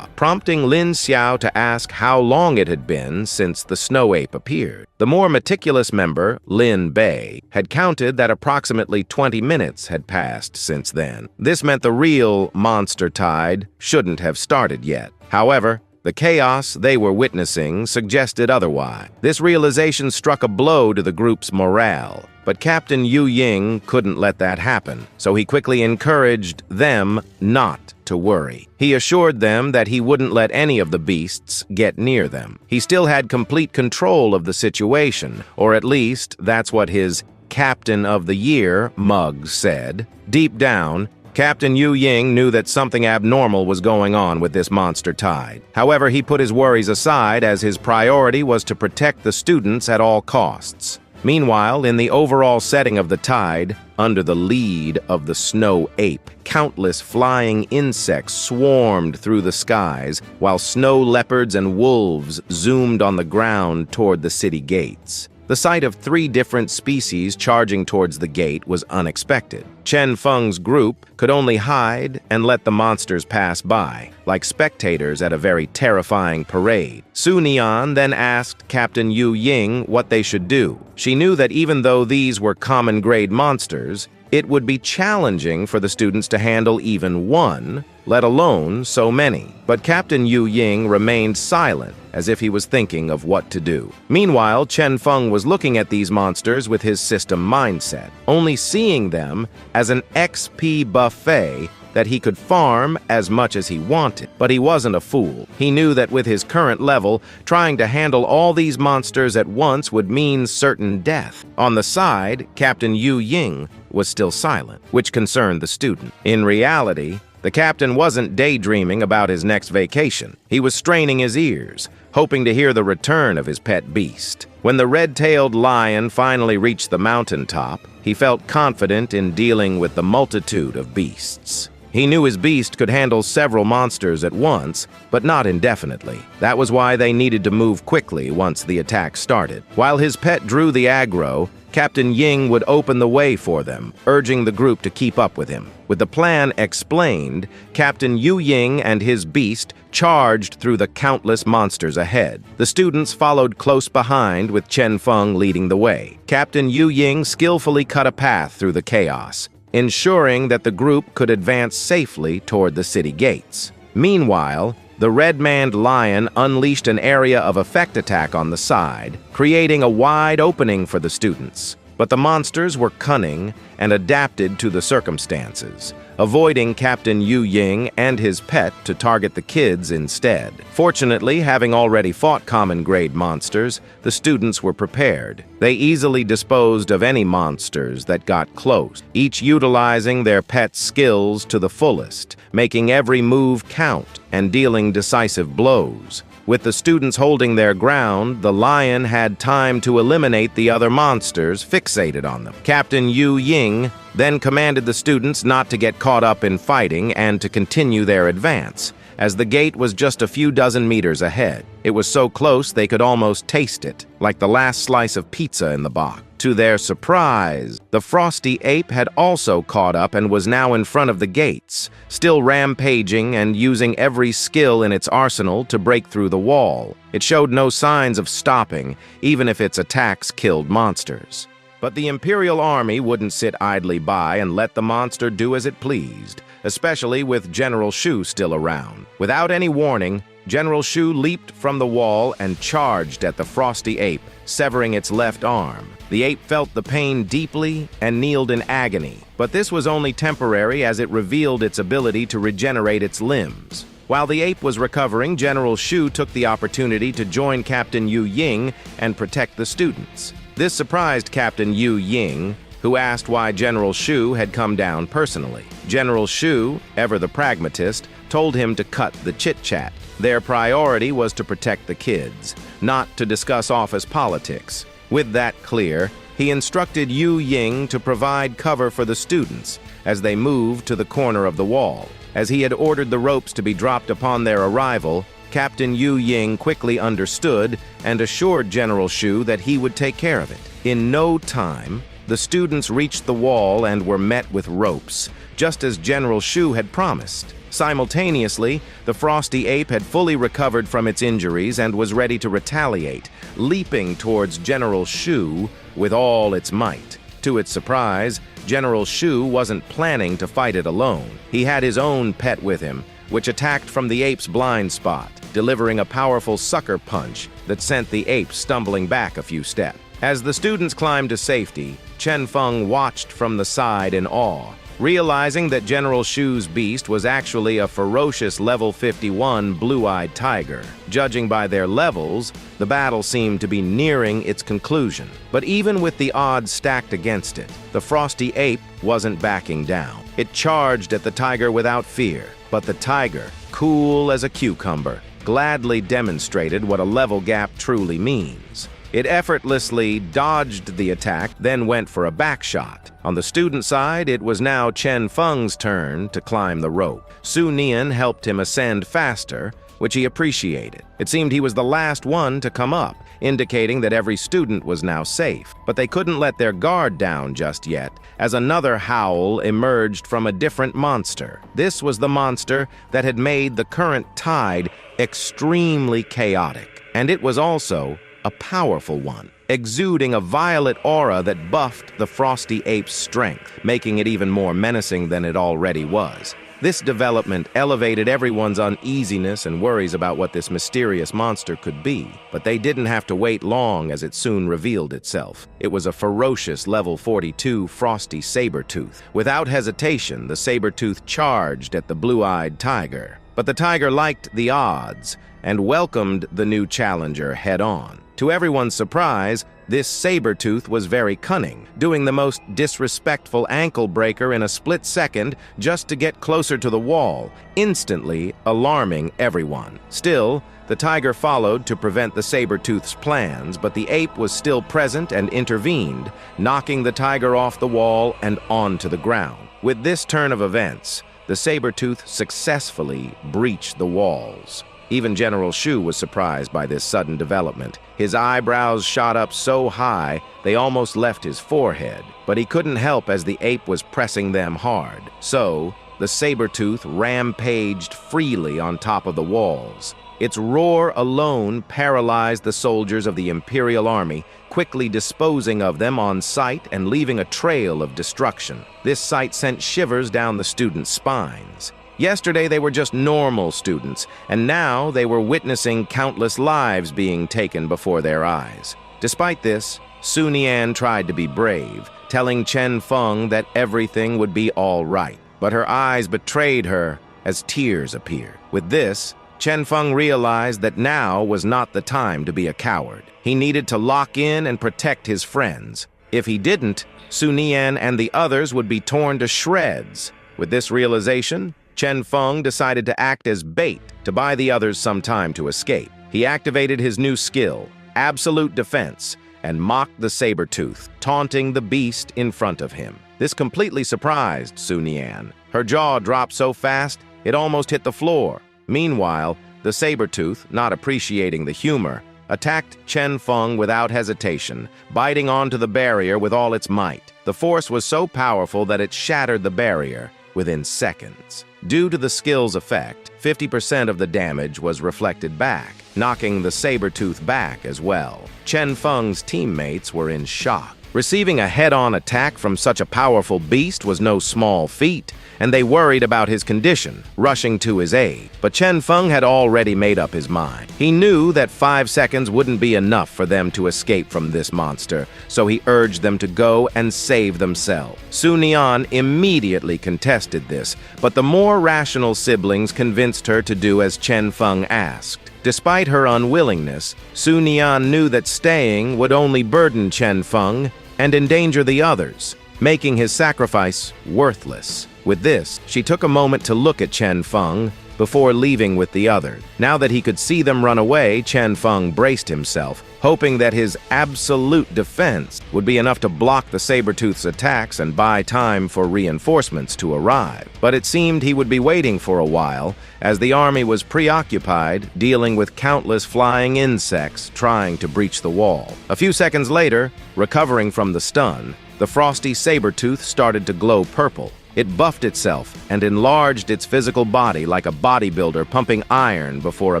prompting Lin Xiao to ask how long it had been since the snow ape appeared. The more meticulous member, Lin Bei, had counted that approximately 20 minutes had passed since then. This meant the real monster tide shouldn't have started yet. However, the chaos they were witnessing suggested otherwise. This realization struck a blow to the group's morale, but Captain Yu Ying couldn't let that happen, so he quickly encouraged them not to worry. He assured them that he wouldn't let any of the beasts get near them. He still had complete control of the situation, or at least that's what his Captain of the Year mug said. Deep down, Captain Yu Ying knew that something abnormal was going on with this monster tide. However, he put his worries aside as his priority was to protect the students at all costs. Meanwhile, in the overall setting of the tide, under the lead of the snow ape, countless flying insects swarmed through the skies, while snow leopards and wolves zoomed on the ground toward the city gates. The sight of 3 different species charging towards the gate was unexpected. Chen Feng's group could only hide and let the monsters pass by, like spectators at a very terrifying parade. Su Nian then asked Captain Yu Ying what they should do. She knew that even though these were common-grade monsters, it would be challenging for the students to handle even one, let alone so many. But Captain Yu Ying remained silent, as if he was thinking of what to do. Meanwhile, Chen Feng was looking at these monsters with his system mindset, only seeing them as an XP buffet that he could farm as much as he wanted. But he wasn't a fool. He knew that with his current level, trying to handle all these monsters at once would mean certain death. On the side, Captain Yu Ying was still silent, which concerned the student. In reality, the captain wasn't daydreaming about his next vacation. He was straining his ears, hoping to hear the return of his pet beast. When the red-tailed lion finally reached the mountaintop, he felt confident in dealing with the multitude of beasts. He knew his beast could handle several monsters at once, but not indefinitely. That was why they needed to move quickly once the attack started. While his pet drew the aggro, Captain Ying would open the way for them, urging the group to keep up with him. With the plan explained, Captain Yu Ying and his beast charged through the countless monsters ahead. The students followed close behind, with Chen Feng leading the way. Captain Yu Ying skillfully cut a path through the chaos, ensuring that the group could advance safely toward the city gates. Meanwhile, the red-maned lion unleashed an area of effect attack on the side, creating a wide opening for the students. But the monsters were cunning and adapted to the circumstances, avoiding Captain Yu Ying and his pet to target the kids instead. Fortunately, having already fought common-grade monsters, the students were prepared. They easily disposed of any monsters that got close, each utilizing their pet's skills to the fullest, making every move count and dealing decisive blows. With the students holding their ground, the lion had time to eliminate the other monsters fixated on them. Captain Yu Ying then commanded the students not to get caught up in fighting and to continue their advance, as the gate was just a few dozen meters ahead. It was so close they could almost taste it, like the last slice of pizza in the box. To their surprise, the frosty ape had also caught up and was now in front of the gates, still rampaging and using every skill in its arsenal to break through the wall. It showed no signs of stopping, even if its attacks killed monsters. But the Imperial Army wouldn't sit idly by and let the monster do as it pleased, especially with General Shu still around. Without any warning, General Shu leaped from the wall and charged at the frosty ape, severing its left arm. The ape felt the pain deeply and kneeled in agony, but this was only temporary as it revealed its ability to regenerate its limbs. While the ape was recovering, General Shu took the opportunity to join Captain Yu Ying and protect the students. This surprised Captain Yu Ying, who asked why General Shu had come down personally. General Shu, ever the pragmatist, told him to cut the chit-chat. Their priority was to protect the kids, not to discuss office politics. With that clear, he instructed Yu Ying to provide cover for the students as they moved to the corner of the wall. As he had ordered the ropes to be dropped upon their arrival, Captain Yu Ying quickly understood and assured General Shu that he would take care of it. In no time, the students reached the wall and were met with ropes, just as General Shu had promised. Simultaneously, the Frosty Ape had fully recovered from its injuries and was ready to retaliate, leaping towards General Shu with all its might. To its surprise, General Shu wasn't planning to fight it alone. He had his own pet with him, which attacked from the ape's blind spot, delivering a powerful sucker punch that sent the ape stumbling back a few steps. As the students climbed to safety, Chen Feng watched from the side in awe, realizing that General Shu's beast was actually a ferocious level 51 blue-eyed tiger. Judging by their levels, the battle seemed to be nearing its conclusion. But even with the odds stacked against it, the Frosty Ape wasn't backing down. It charged at the tiger without fear, but the tiger, cool as a cucumber, gladly demonstrated what a level gap truly means. It effortlessly dodged the attack, then went for a back shot. On the student side, it was now Chen Feng's turn to climb the rope. Su Nian helped him ascend faster, which he appreciated. It seemed he was the last one to come up, indicating that every student was now safe. But they couldn't let their guard down just yet, as another howl emerged from a different monster. This was the monster that had made the current tide extremely chaotic, and it was also a powerful one, exuding a violet aura that buffed the Frosty Ape's strength, making it even more menacing than it already was. This development elevated everyone's uneasiness and worries about what this mysterious monster could be, but they didn't have to wait long as it soon revealed itself. It was a ferocious level 42 Frosty Sabertooth. Without hesitation, the Sabertooth charged at the blue-eyed tiger. But the tiger liked the odds and welcomed the new challenger head-on. To everyone's surprise, this Sabertooth was very cunning, doing the most disrespectful ankle breaker in a split second just to get closer to the wall, instantly alarming everyone. Still, the tiger followed to prevent the Sabertooth's plans, but the ape was still present and intervened, knocking the tiger off the wall and onto the ground. With this turn of events, the Sabertooth successfully breached the walls. Even General Shu was surprised by this sudden development. His eyebrows shot up so high they almost left his forehead, but he couldn't help as the ape was pressing them hard. So, the Sabertooth rampaged freely on top of the walls. Its roar alone paralyzed the soldiers of the Imperial Army, quickly disposing of them on sight and leaving a trail of destruction. This sight sent shivers down the students' spines. Yesterday they were just normal students, and now they were witnessing countless lives being taken before their eyes. Despite this, Su Nian tried to be brave, telling Chen Feng that everything would be all right. But her eyes betrayed her as tears appeared. With this, Chen Feng realized that now was not the time to be a coward. He needed to lock in and protect his friends. If he didn't, Su Nian and the others would be torn to shreds. With this realization, Chen Feng decided to act as bait to buy the others some time to escape. He activated his new skill, Absolute Defense, and mocked the Sabertooth, taunting the beast in front of him. This completely surprised Su Nian. Her jaw dropped so fast, it almost hit the floor. Meanwhile, the Sabertooth, not appreciating the humor, attacked Chen Feng without hesitation, biting onto the barrier with all its might. The force was so powerful that it shattered the barrier within seconds. Due to the skill's effect, 50% of the damage was reflected back, knocking the Sabertooth back as well. Chen Feng's teammates were in shock. Receiving a head-on attack from such a powerful beast was no small feat, and they worried about his condition, rushing to his aid. But Chen Feng had already made up his mind. He knew that 5 seconds wouldn't be enough for them to escape from this monster, so he urged them to go and save themselves. Su Nian immediately contested this, but the more rational siblings convinced her to do as Chen Feng asked. Despite her unwillingness, Su Nian knew that staying would only burden Chen Feng and endanger the others, making his sacrifice worthless. With this, she took a moment to look at Chen Feng before leaving with the others. Now that he could see them run away, Chen Feng braced himself, hoping that his absolute defense would be enough to block the Sabertooth's attacks and buy time for reinforcements to arrive. But it seemed he would be waiting for a while, as the army was preoccupied dealing with countless flying insects trying to breach the wall. A few seconds later, recovering from the stun, the Frosty Sabertooth started to glow purple. It buffed itself and enlarged its physical body like a bodybuilder pumping iron before a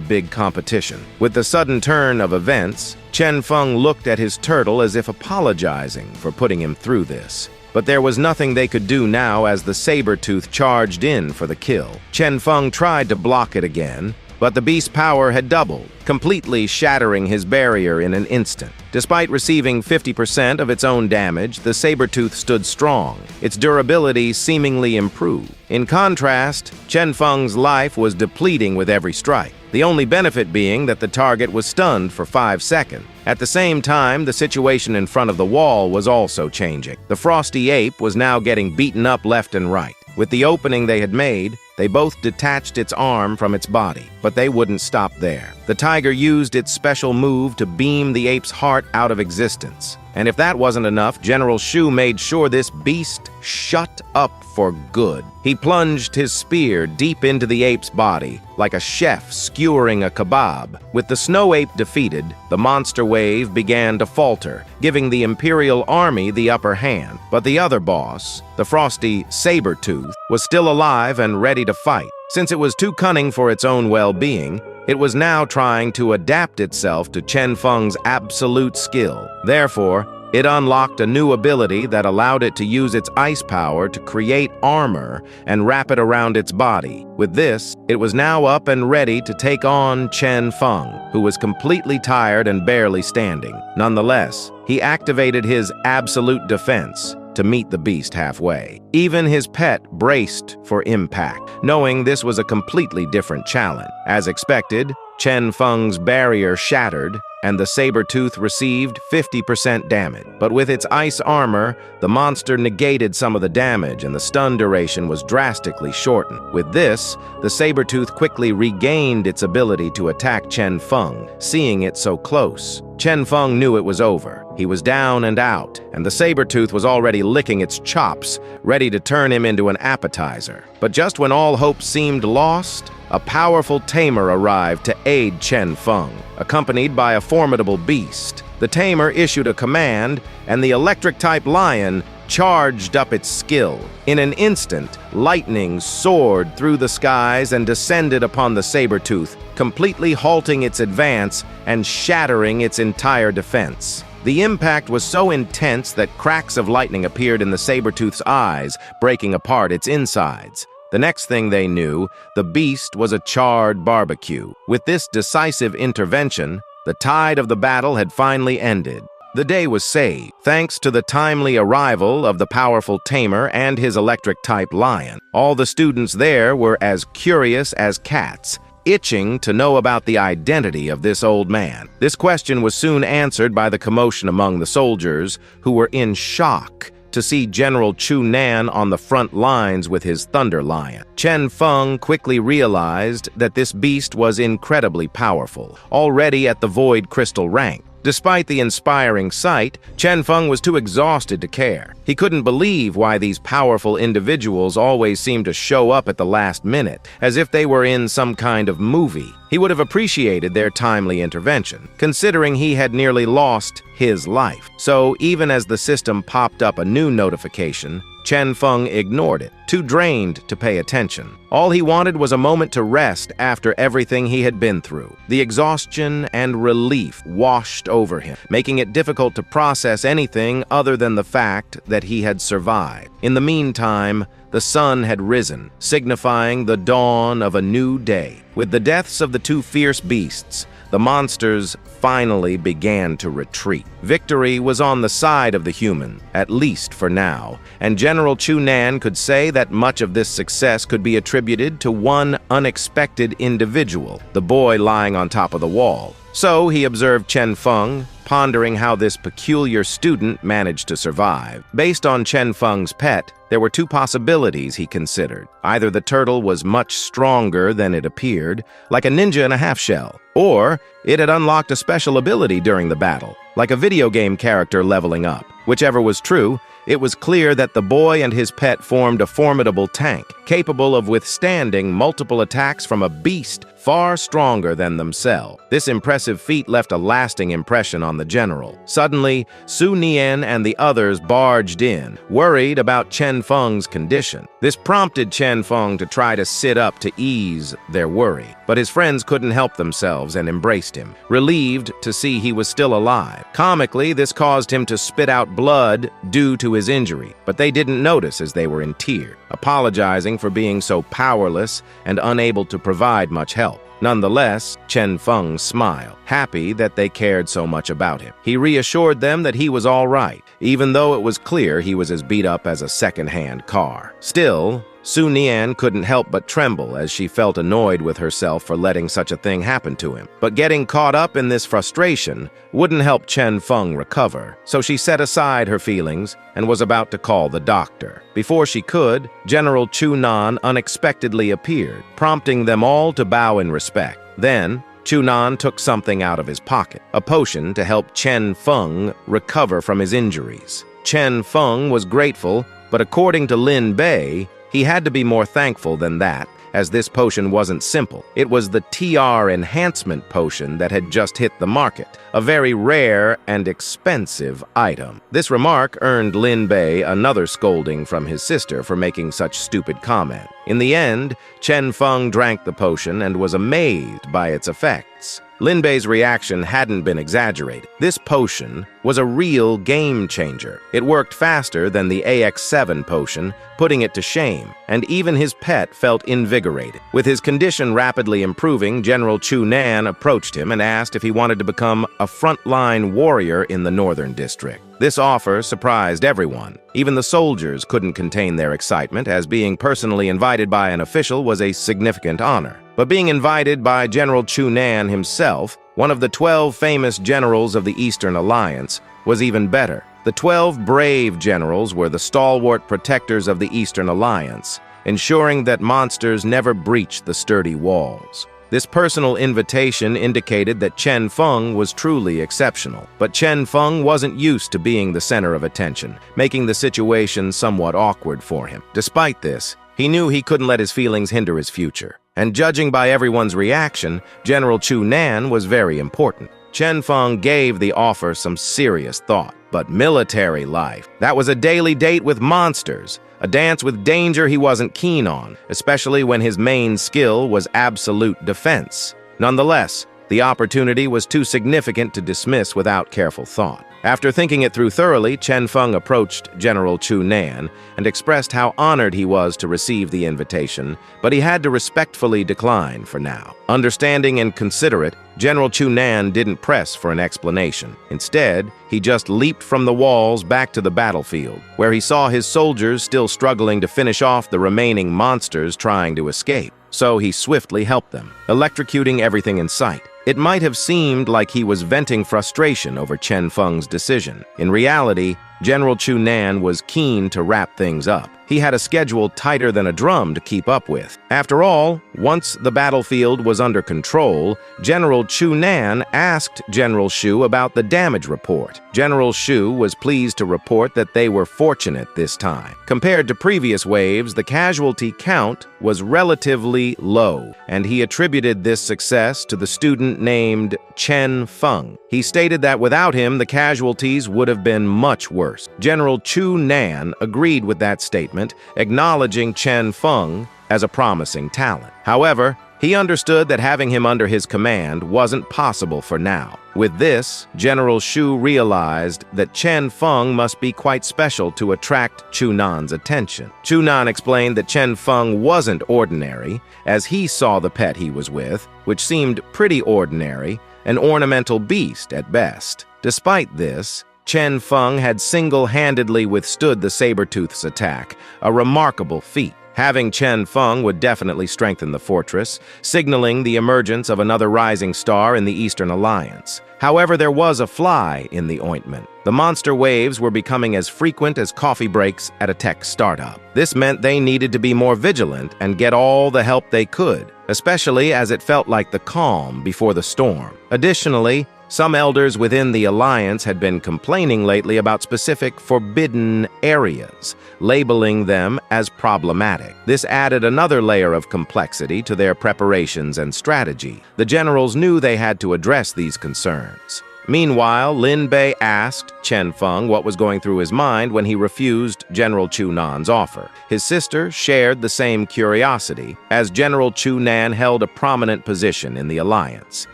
big competition. With the sudden turn of events, Chen Feng looked at his turtle as if apologizing for putting him through this. But there was nothing they could do now as the saber-tooth charged in for the kill. Chen Feng tried to block it again, but the beast's power had doubled, completely shattering his barrier in an instant. Despite receiving 50% of its own damage, the saber-tooth stood strong, its durability seemingly improved. In contrast, Chen Feng's life was depleting with every strike, the only benefit being that the target was stunned for 5 seconds. At the same time, the situation in front of the wall was also changing. The frosty ape was now getting beaten up left and right. With the opening they had made, they both detached its arm from its body, but they wouldn't stop there. The tiger used its special move to beam the ape's heart out of existence. And if that wasn't enough, General Shu made sure this beast shut up for good. He plunged his spear deep into the ape's body, like a chef skewering a kebab. With the snow ape defeated, the monster wave began to falter, giving the Imperial Army the upper hand. But the other boss, the frosty saber-tooth, was still alive and ready to fight. Since it was too cunning for its own well-being, it was now trying to adapt itself to Chen Feng's absolute skill. Therefore, it unlocked a new ability that allowed it to use its ice power to create armor and wrap it around its body. With this, it was now up and ready to take on Chen Feng, who was completely tired and barely standing. Nonetheless, he activated his absolute defense to meet the beast halfway. Even his pet braced for impact, knowing this was a completely different challenge. As expected, Chen Feng's barrier shattered, and the saber-tooth received 50% damage. But with its ice armor, the monster negated some of the damage, and the stun duration was drastically shortened. With this, the saber-tooth quickly regained its ability to attack Chen Feng, seeing it so close. Chen Feng knew it was over. He was down and out, and the saber-tooth was already licking its chops, ready to turn him into an appetizer. But just when all hope seemed lost, a powerful tamer arrived to aid Chen Feng, accompanied by a formidable beast. The tamer issued a command, and the electric-type lion charged up its skill. In an instant, lightning soared through the skies and descended upon the saber-tooth, completely halting its advance and shattering its entire defense. The impact was so intense that cracks of lightning appeared in the saber-tooth's eyes, breaking apart its insides. The next thing they knew, the beast was a charred barbecue. With this decisive intervention, the tide of the battle had finally ended. The day was saved, thanks to the timely arrival of the powerful tamer and his electric-type lion. All the students there were as curious as cats, itching to know about the identity of this old man. This question was soon answered by the commotion among the soldiers, who were in shock to see General Chu Nan on the front lines with his Thunder Lion. Chen Feng quickly realized that this beast was incredibly powerful, already at the Void Crystal rank. Despite the inspiring sight, Chen Feng was too exhausted to care. He couldn't believe why these powerful individuals always seemed to show up at the last minute, as if they were in some kind of movie. He would have appreciated their timely intervention, considering he had nearly lost his life. So even as the system popped up a new notification, Chen Feng ignored it, too drained to pay attention. All he wanted was a moment to rest after everything he had been through. The exhaustion and relief washed over him, making it difficult to process anything other than the fact that he had survived. In the meantime, the sun had risen, signifying the dawn of a new day. With the deaths of the two fierce beasts, the monsters finally began to retreat. Victory was on the side of the human, at least for now, and General Chu Nan could say that much of this success could be attributed to one unexpected individual, the boy lying on top of the wall. So he observed Chen Feng, pondering how this peculiar student managed to survive. Based on Chen Feng's pet, there were two possibilities he considered. Either the turtle was much stronger than it appeared, like a ninja in a half-shell, or it had unlocked a special ability during the battle, like a video game character leveling up. Whichever was true, it was clear that the boy and his pet formed a formidable tank, capable of withstanding multiple attacks from a beast far stronger than themselves. This impressive feat left a lasting impression on the general. Suddenly, Su Nian and the others barged in, worried about Chen Feng's condition. This prompted Chen Feng to try to sit up to ease their worry, but his friends couldn't help themselves and embraced him, relieved to see he was still alive. Comically, this caused him to spit out blood due to his injury, but they didn't notice as they were in tears, apologizing for being so powerless and unable to provide much help. Nonetheless, Chen Feng smiled, happy that they cared so much about him. He reassured them that he was all right, even though it was clear he was as beat up as a second-hand car. Still, Su Nian couldn't help but tremble as she felt annoyed with herself for letting such a thing happen to him. But getting caught up in this frustration wouldn't help Chen Feng recover, so she set aside her feelings and was about to call the doctor. Before she could, General Chu Nan unexpectedly appeared, prompting them all to bow in respect. Then, Chu Nan took something out of his pocket, a potion to help Chen Feng recover from his injuries. Chen Feng was grateful, but according to Lin Bei, he had to be more thankful than that, as this potion wasn't simple. It was the TR enhancement potion that had just hit the market, a very rare and expensive item. This remark earned Lin Bei another scolding from his sister for making such stupid comment. In the end, Chen Feng drank the potion and was amazed by its effects. Lin Bei's reaction hadn't been exaggerated. This potion was a real game changer. It worked faster than the AX7 potion, putting it to shame, and even his pet felt invigorated. With his condition rapidly improving, General Chu Nan approached him and asked if he wanted to become a frontline warrior in the Northern District. This offer surprised everyone. Even the soldiers couldn't contain their excitement, as being personally invited by an official was a significant honor. But being invited by General Chu Nan himself, one of the 12 famous generals of the Eastern Alliance, was even better. The 12 brave generals were the stalwart protectors of the Eastern Alliance, ensuring that monsters never breached the sturdy walls. This personal invitation indicated that Chen Feng was truly exceptional, but Chen Feng wasn't used to being the center of attention, making the situation somewhat awkward for him. Despite this, he knew he couldn't let his feelings hinder his future. And judging by everyone's reaction, General Chu Nan was very important. Chen Feng gave the offer some serious thought. But military life, that was a daily date with monsters, a dance with danger he wasn't keen on, especially when his main skill was absolute defense. Nonetheless, the opportunity was too significant to dismiss without careful thought. After thinking it through thoroughly, Chen Feng approached General Chu Nan and expressed how honored he was to receive the invitation, but he had to respectfully decline for now. Understanding and considerate, General Chu Nan didn't press for an explanation. Instead, he just leaped from the walls back to the battlefield, where he saw his soldiers still struggling to finish off the remaining monsters trying to escape. So he swiftly helped them, electrocuting everything in sight. It might have seemed like he was venting frustration over Chen Feng's decision. In reality, General Chu Nan was keen to wrap things up. He had a schedule tighter than a drum to keep up with. After all, once the battlefield was under control, General Chu Nan asked General Shu about the damage report. General Shu was pleased to report that they were fortunate this time. Compared to previous waves, the casualty count was relatively low, and he attributed this success to the student named Chen Feng. He stated that without him, the casualties would have been much worse. General Chu Nan agreed with that statement, acknowledging Chen Feng as a promising talent. However, he understood that having him under his command wasn't possible for now. With this, General Shu realized that Chen Feng must be quite special to attract Chu Nan's attention. Chu Nan explained that Chen Feng wasn't ordinary, as he saw the pet he was with, which seemed pretty ordinary, an ornamental beast at best. Despite this, Chen Feng had single-handedly withstood the saber-tooth's attack, a remarkable feat. Having Chen Feng would definitely strengthen the fortress, signaling the emergence of another rising star in the Eastern Alliance. However, there was a fly in the ointment. The monster waves were becoming as frequent as coffee breaks at a tech startup. This meant they needed to be more vigilant and get all the help they could, especially as it felt like the calm before the storm. Additionally, Some elders within the Alliance had been complaining lately about specific forbidden areas, labeling them as problematic. This added another layer of complexity to their preparations and strategy. The generals knew they had to address these concerns. Meanwhile, Lin Bei asked Chen Feng what was going through his mind when he refused General Chu Nan's offer. His sister shared the same curiosity, as General Chu Nan held a prominent position in the alliance.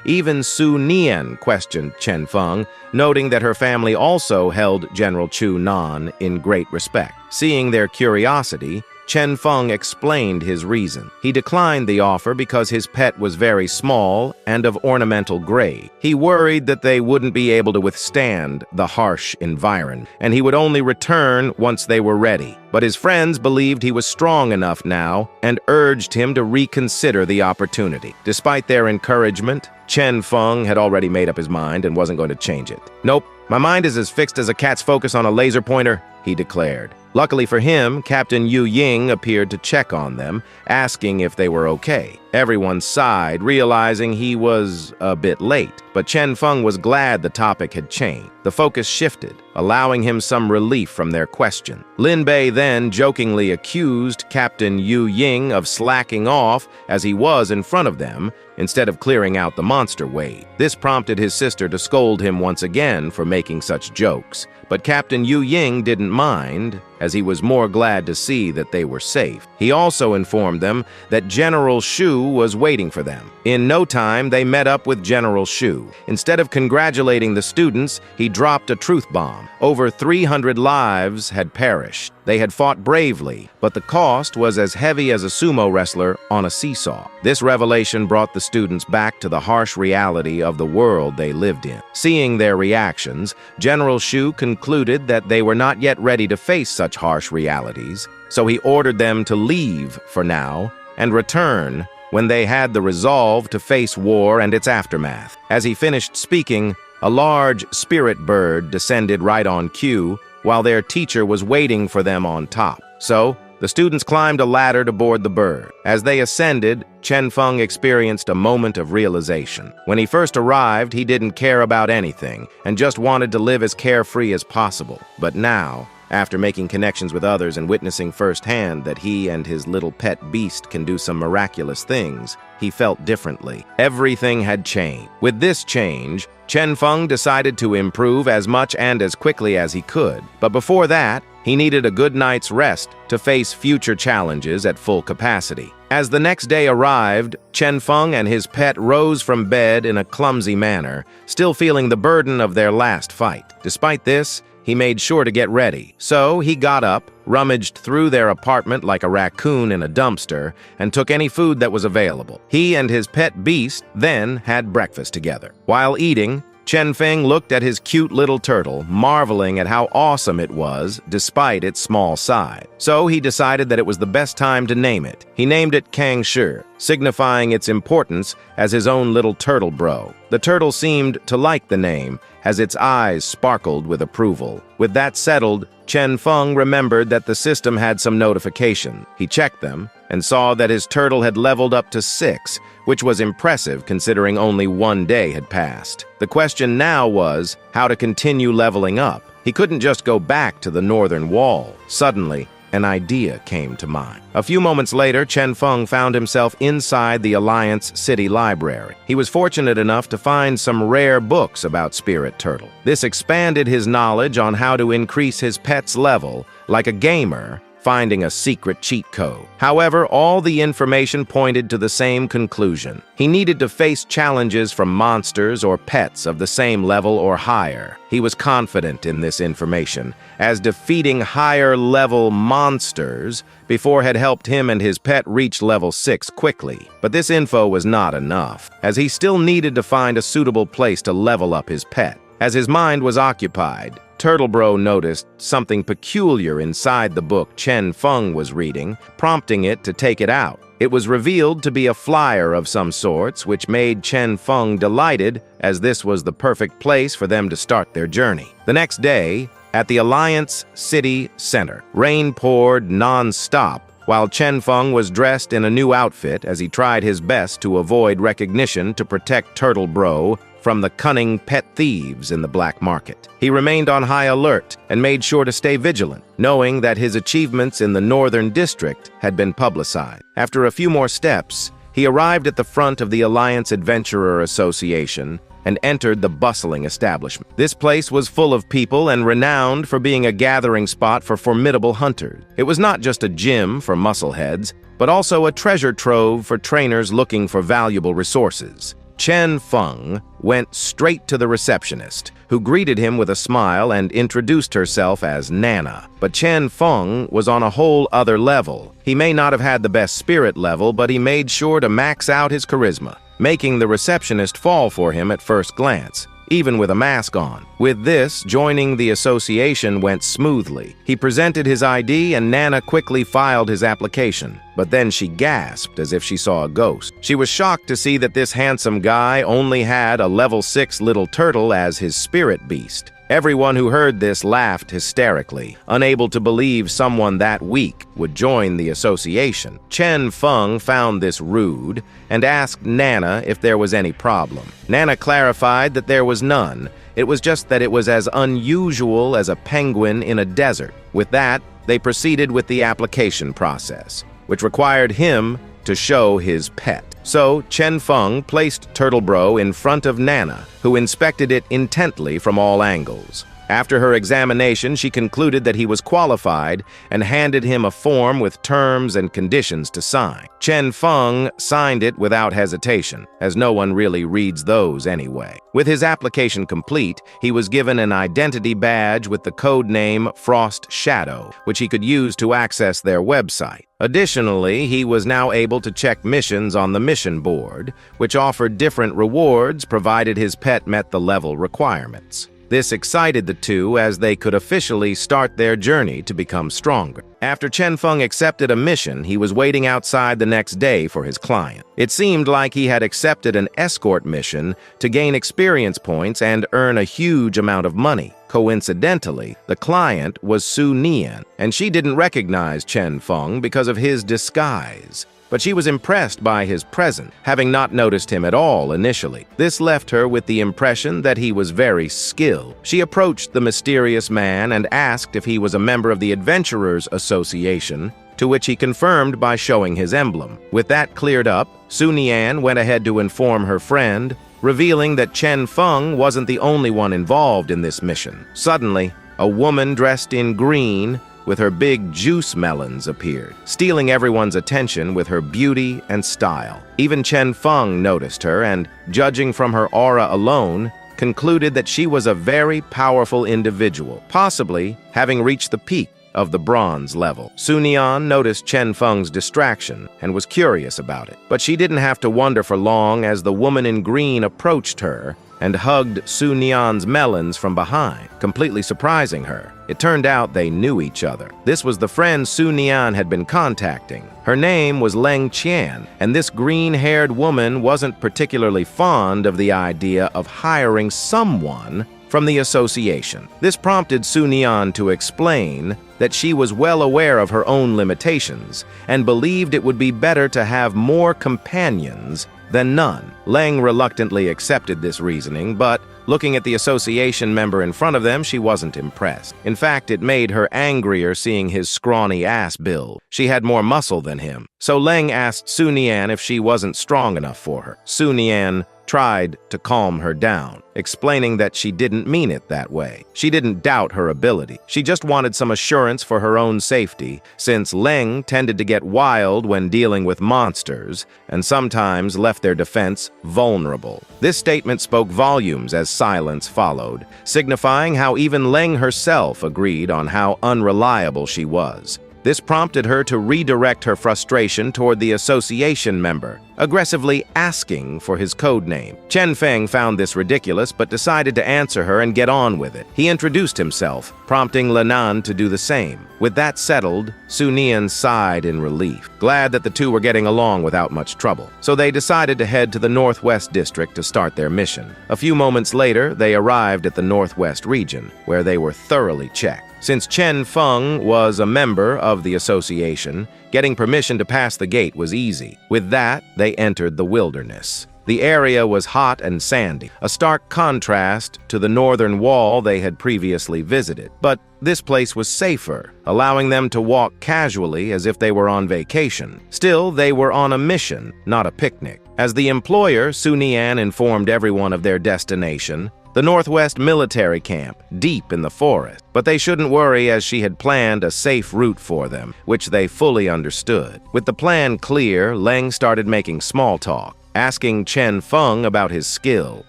Even Su Nian questioned Chen Feng, noting that her family also held General Chu Nan in great respect. Seeing their curiosity, Chen Feng explained his reason. He declined the offer because his pet was very small and of ornamental gray. He worried that they wouldn't be able to withstand the harsh environment, and he would only return once they were ready. But his friends believed he was strong enough now and urged him to reconsider the opportunity. Despite their encouragement, Chen Feng had already made up his mind and wasn't going to change it. "Nope, my mind is as fixed as a cat's focus on a laser pointer," he declared. Luckily for him, Captain Yu Ying appeared to check on them, asking if they were okay. Everyone sighed, realizing he was a bit late, but Chen Feng was glad the topic had changed. The focus shifted, allowing him some relief from their question. Lin Bei then jokingly accused Captain Yu Ying of slacking off as he was in front of them, instead of clearing out the monster wave. This prompted his sister to scold him once again for making such jokes. But Captain Yu Ying didn't mind, as he was more glad to see that they were safe. He also informed them that General Shu was waiting for them. In no time, they met up with General Shu. Instead of congratulating the students, he dropped a truth bomb. Over 300 lives had perished. They had fought bravely, but the cost was as heavy as a sumo wrestler on a seesaw. This revelation brought the students back to the harsh reality of the world they lived in. Seeing their reactions, General Shu concluded that they were not yet ready to face such harsh realities, so he ordered them to leave for now and return when they had the resolve to face war and its aftermath. As he finished speaking, a large spirit bird descended right on cue, while their teacher was waiting for them on top. So, the students climbed a ladder to board the bird. As they ascended, Chen Feng experienced a moment of realization. When he first arrived, he didn't care about anything and just wanted to live as carefree as possible. But now, after making connections with others and witnessing firsthand that he and his little pet beast can do some miraculous things, he felt differently. Everything had changed. With this change, Chen Feng decided to improve as much and as quickly as he could. But before that, he needed a good night's rest to face future challenges at full capacity. As the next day arrived, Chen Feng and his pet rose from bed in a clumsy manner, still feeling the burden of their last fight. Despite this, he made sure to get ready. So he got up, rummaged through their apartment like a raccoon in a dumpster, and took any food that was available. He and his pet beast then had breakfast together. While eating, Chen Feng looked at his cute little turtle, marveling at how awesome it was despite its small size. So he decided that it was the best time to name it. He named it Kang Shi, signifying its importance as his own little turtle bro. The turtle seemed to like the name, as its eyes sparkled with approval. With that settled, Chen Feng remembered that the system had some notification. He checked them and saw that his turtle had leveled up to 6, which was impressive considering only 1 day had passed. The question now was how to continue leveling up. He couldn't just go back to the northern wall. Suddenly, an idea came to mind. A few moments later, Chen Feng found himself inside the Alliance City Library. He was fortunate enough to find some rare books about Spirit Turtle. This expanded his knowledge on how to increase his pet's level, like a gamer finding a secret cheat code. However, all the information pointed to the same conclusion. He needed to face challenges from monsters or pets of the same level or higher. He was confident in this information, as defeating higher-level monsters before had helped him and his pet reach level 6 quickly. But this info was not enough, as he still needed to find a suitable place to level up his pet. As his mind was occupied, Turtlebro noticed something peculiar inside the book Chen Feng was reading, prompting it to take it out. It was revealed to be a flyer of some sorts, which made Chen Feng delighted, as this was the perfect place for them to start their journey. The next day, at the Alliance City Center, rain poured non-stop, while Chen Feng was dressed in a new outfit as he tried his best to avoid recognition to protect Turtlebro from the cunning pet thieves in the black market. He remained on high alert and made sure to stay vigilant, knowing that his achievements in the Northern District had been publicized. After a few more steps, he arrived at the front of the Alliance Adventurer Association and entered the bustling establishment. This place was full of people and renowned for being a gathering spot for formidable hunters. It was not just a gym for muscleheads, but also a treasure trove for trainers looking for valuable resources. Chen Feng went straight to the receptionist, who greeted him with a smile and introduced herself as Nana. But Chen Feng was on a whole other level. He may not have had the best spirit level, but he made sure to max out his charisma, making the receptionist fall for him at first glance, even with a mask on. With this, joining the association went smoothly. He presented his ID and Nana quickly filed his application, but then she gasped as if she saw a ghost. She was shocked to see that this handsome guy only had a level 6 little turtle as his spirit beast. Everyone who heard this laughed hysterically, unable to believe someone that weak would join the association. Chen Feng found this rude and asked Nana if there was any problem. Nana clarified that there was none. It was just that it was as unusual as a penguin in a desert. With that, they proceeded with the application process, which required him to show his pet. So, Chen Feng placed Turtle Bro in front of Nana, who inspected it intently from all angles. After her examination, she concluded that he was qualified and handed him a form with terms and conditions to sign. Chen Feng signed it without hesitation, as no one really reads those anyway. With his application complete, he was given an identity badge with the code name Frost Shadow, which he could use to access their website. Additionally, he was now able to check missions on the mission board, which offered different rewards provided his pet met the level requirements. This excited the two as they could officially start their journey to become stronger. After Chen Feng accepted a mission, he was waiting outside the next day for his client. It seemed like he had accepted an escort mission to gain experience points and earn a huge amount of money. Coincidentally, the client was Su Nian, and she didn't recognize Chen Feng because of his disguise. But she was impressed by his presence, having not noticed him at all initially. This left her with the impression that he was very skilled. She approached the mysterious man and asked if he was a member of the Adventurers Association, to which he confirmed by showing his emblem. With that cleared up, Su Nian went ahead to inform her friend, revealing that Chen Feng wasn't the only one involved in this mission. Suddenly, a woman dressed in green with her big juice melons appeared, stealing everyone's attention with her beauty and style. Even Chen Feng noticed her and, judging from her aura alone, concluded that she was a very powerful individual, possibly having reached the peak of the bronze level. Su Nian noticed Chen Feng's distraction and was curious about it, but she didn't have to wonder for long as the woman in green approached her and hugged Su Nian's melons from behind, completely surprising her. It turned out they knew each other. This was the friend Su Nian had been contacting. Her name was Leng Qian, and this green-haired woman wasn't particularly fond of the idea of hiring someone from the association. This prompted Su Nian to explain that she was well aware of her own limitations and believed it would be better to have more companions than none. Leng reluctantly accepted this reasoning, but looking at the association member in front of them, she wasn't impressed. In fact, it made her angrier seeing his scrawny ass build. She had more muscle than him. So Leng asked Su Nian if she wasn't strong enough for her. Su Nian tried to calm her down, explaining that she didn't mean it that way. She didn't doubt her ability. She just wanted some assurance for her own safety, since Leng tended to get wild when dealing with monsters, and sometimes left their defense vulnerable. This statement spoke volumes as silence followed, signifying how even Leng herself agreed on how unreliable she was. This prompted her to redirect her frustration toward the association member, aggressively asking for his code name. Chen Feng found this ridiculous but decided to answer her and get on with it. He introduced himself, prompting Lenan to do the same. With that settled, Su Nian sighed in relief, glad that the two were getting along without much trouble. So they decided to head to the Northwest District to start their mission. A few moments later, they arrived at the Northwest region, where they were thoroughly checked. Since Chen Feng was a member of the association, getting permission to pass the gate was easy. With that, they entered the wilderness. The area was hot and sandy, a stark contrast to the northern wall they had previously visited. But this place was safer, allowing them to walk casually as if they were on vacation. Still, they were on a mission, not a picnic. As the employer, Sunian informed everyone of their destination, the Northwest military camp, deep in the forest. But they shouldn't worry, as she had planned a safe route for them, which they fully understood. With the plan clear, Leng started making small talk, asking Chen Feng about his skill.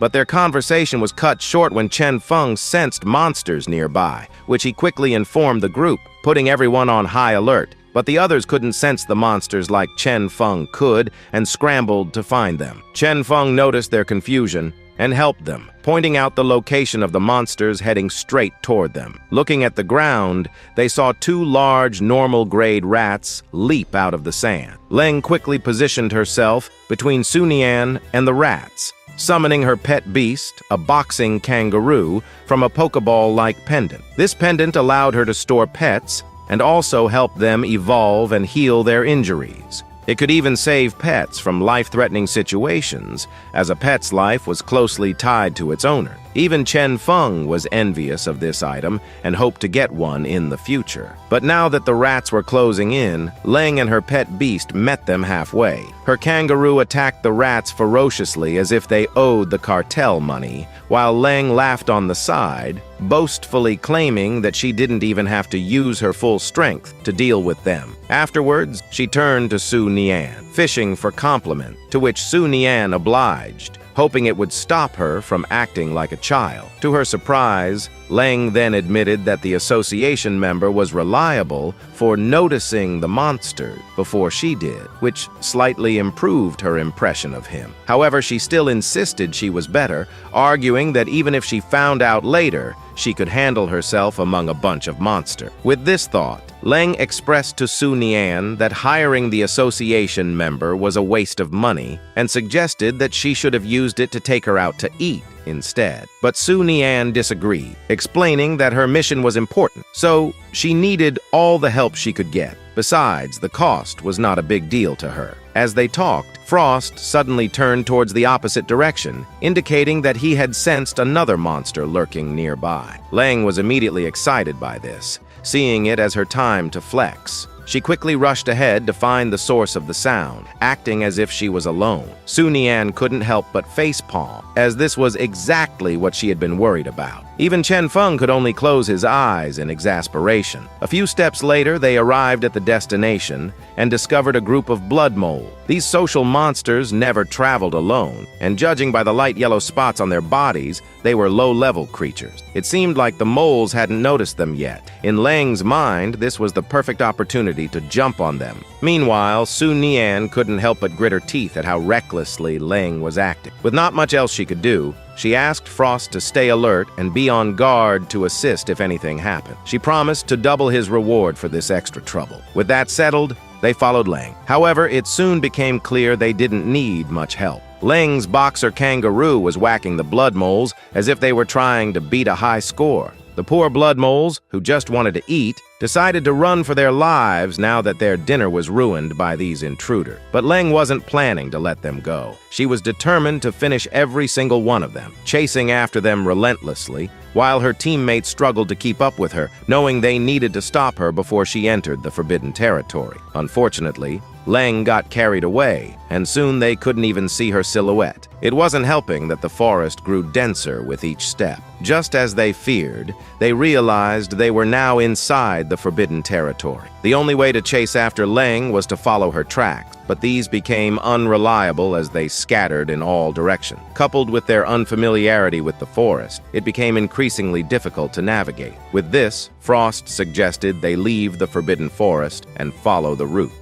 But their conversation was cut short when Chen Feng sensed monsters nearby, which he quickly informed the group, putting everyone on high alert. But the others couldn't sense the monsters like Chen Feng could and scrambled to find them. Chen Feng noticed their confusion and helped them, pointing out the location of the monsters heading straight toward them. Looking at the ground, they saw two large, normal-grade rats leap out of the sand. Leng quickly positioned herself between Sunian and the rats, summoning her pet beast, a boxing kangaroo, from a Pokeball-like pendant. This pendant allowed her to store pets and also help them evolve and heal their injuries. It could even save pets from life-threatening situations, as a pet's life was closely tied to its owner. Even Chen Feng was envious of this item and hoped to get one in the future. But now that the rats were closing in, Leng and her pet beast met them halfway. Her kangaroo attacked the rats ferociously as if they owed the cartel money, while Leng laughed on the side, boastfully claiming that she didn't even have to use her full strength to deal with them. Afterwards, she turned to Su Nian, fishing for compliment, to which Su Nian obliged, hoping it would stop her from acting like a child. To her surprise, Leng then admitted that the association member was reliable for noticing the monster before she did, which slightly improved her impression of him. However, she still insisted she was better, arguing that even if she found out later, she could handle herself among a bunch of monsters. With this thought, Leng expressed to Su Nian that hiring the association member was a waste of money and suggested that she should have used it to take her out to eat instead. But Su Nian disagreed, explaining that her mission was important, so she needed all the help she could get. Besides, the cost was not a big deal to her. As they talked, Frost suddenly turned towards the opposite direction, indicating that he had sensed another monster lurking nearby. Leng was immediately excited by this, seeing it as her time to flex. She quickly rushed ahead to find the source of the sound, acting as if she was alone. Su Nian couldn't help but facepalm, as this was exactly what she had been worried about. Even Chen Feng could only close his eyes in exasperation. A few steps later, they arrived at the destination and discovered a group of blood moles. These social monsters never traveled alone, and judging by the light yellow spots on their bodies, they were low-level creatures. It seemed like the moles hadn't noticed them yet. In Leng's mind, this was the perfect opportunity to jump on them. Meanwhile, Su Nian couldn't help but grit her teeth at how recklessly Leng was acting. With not much else she could do, she asked Frost to stay alert and be on guard to assist if anything happened. She promised to double his reward for this extra trouble. With that settled, they followed Leng. However, it soon became clear they didn't need much help. Leng's boxer kangaroo was whacking the blood moles as if they were trying to beat a high score. The poor blood moles, who just wanted to eat, decided to run for their lives now that their dinner was ruined by these intruders. But Leng wasn't planning to let them go. She was determined to finish every single one of them, chasing after them relentlessly, while her teammates struggled to keep up with her, knowing they needed to stop her before she entered the forbidden territory. Unfortunately, Leng got carried away, and soon they couldn't even see her silhouette. It wasn't helping that the forest grew denser with each step. Just as they feared, they realized they were now inside the forbidden territory. The only way to chase after Leng was to follow her tracks, but these became unreliable as they scattered in all directions. Coupled with their unfamiliarity with the forest, it became increasingly difficult to navigate. With this, Frost suggested they leave the forbidden forest and follow the route.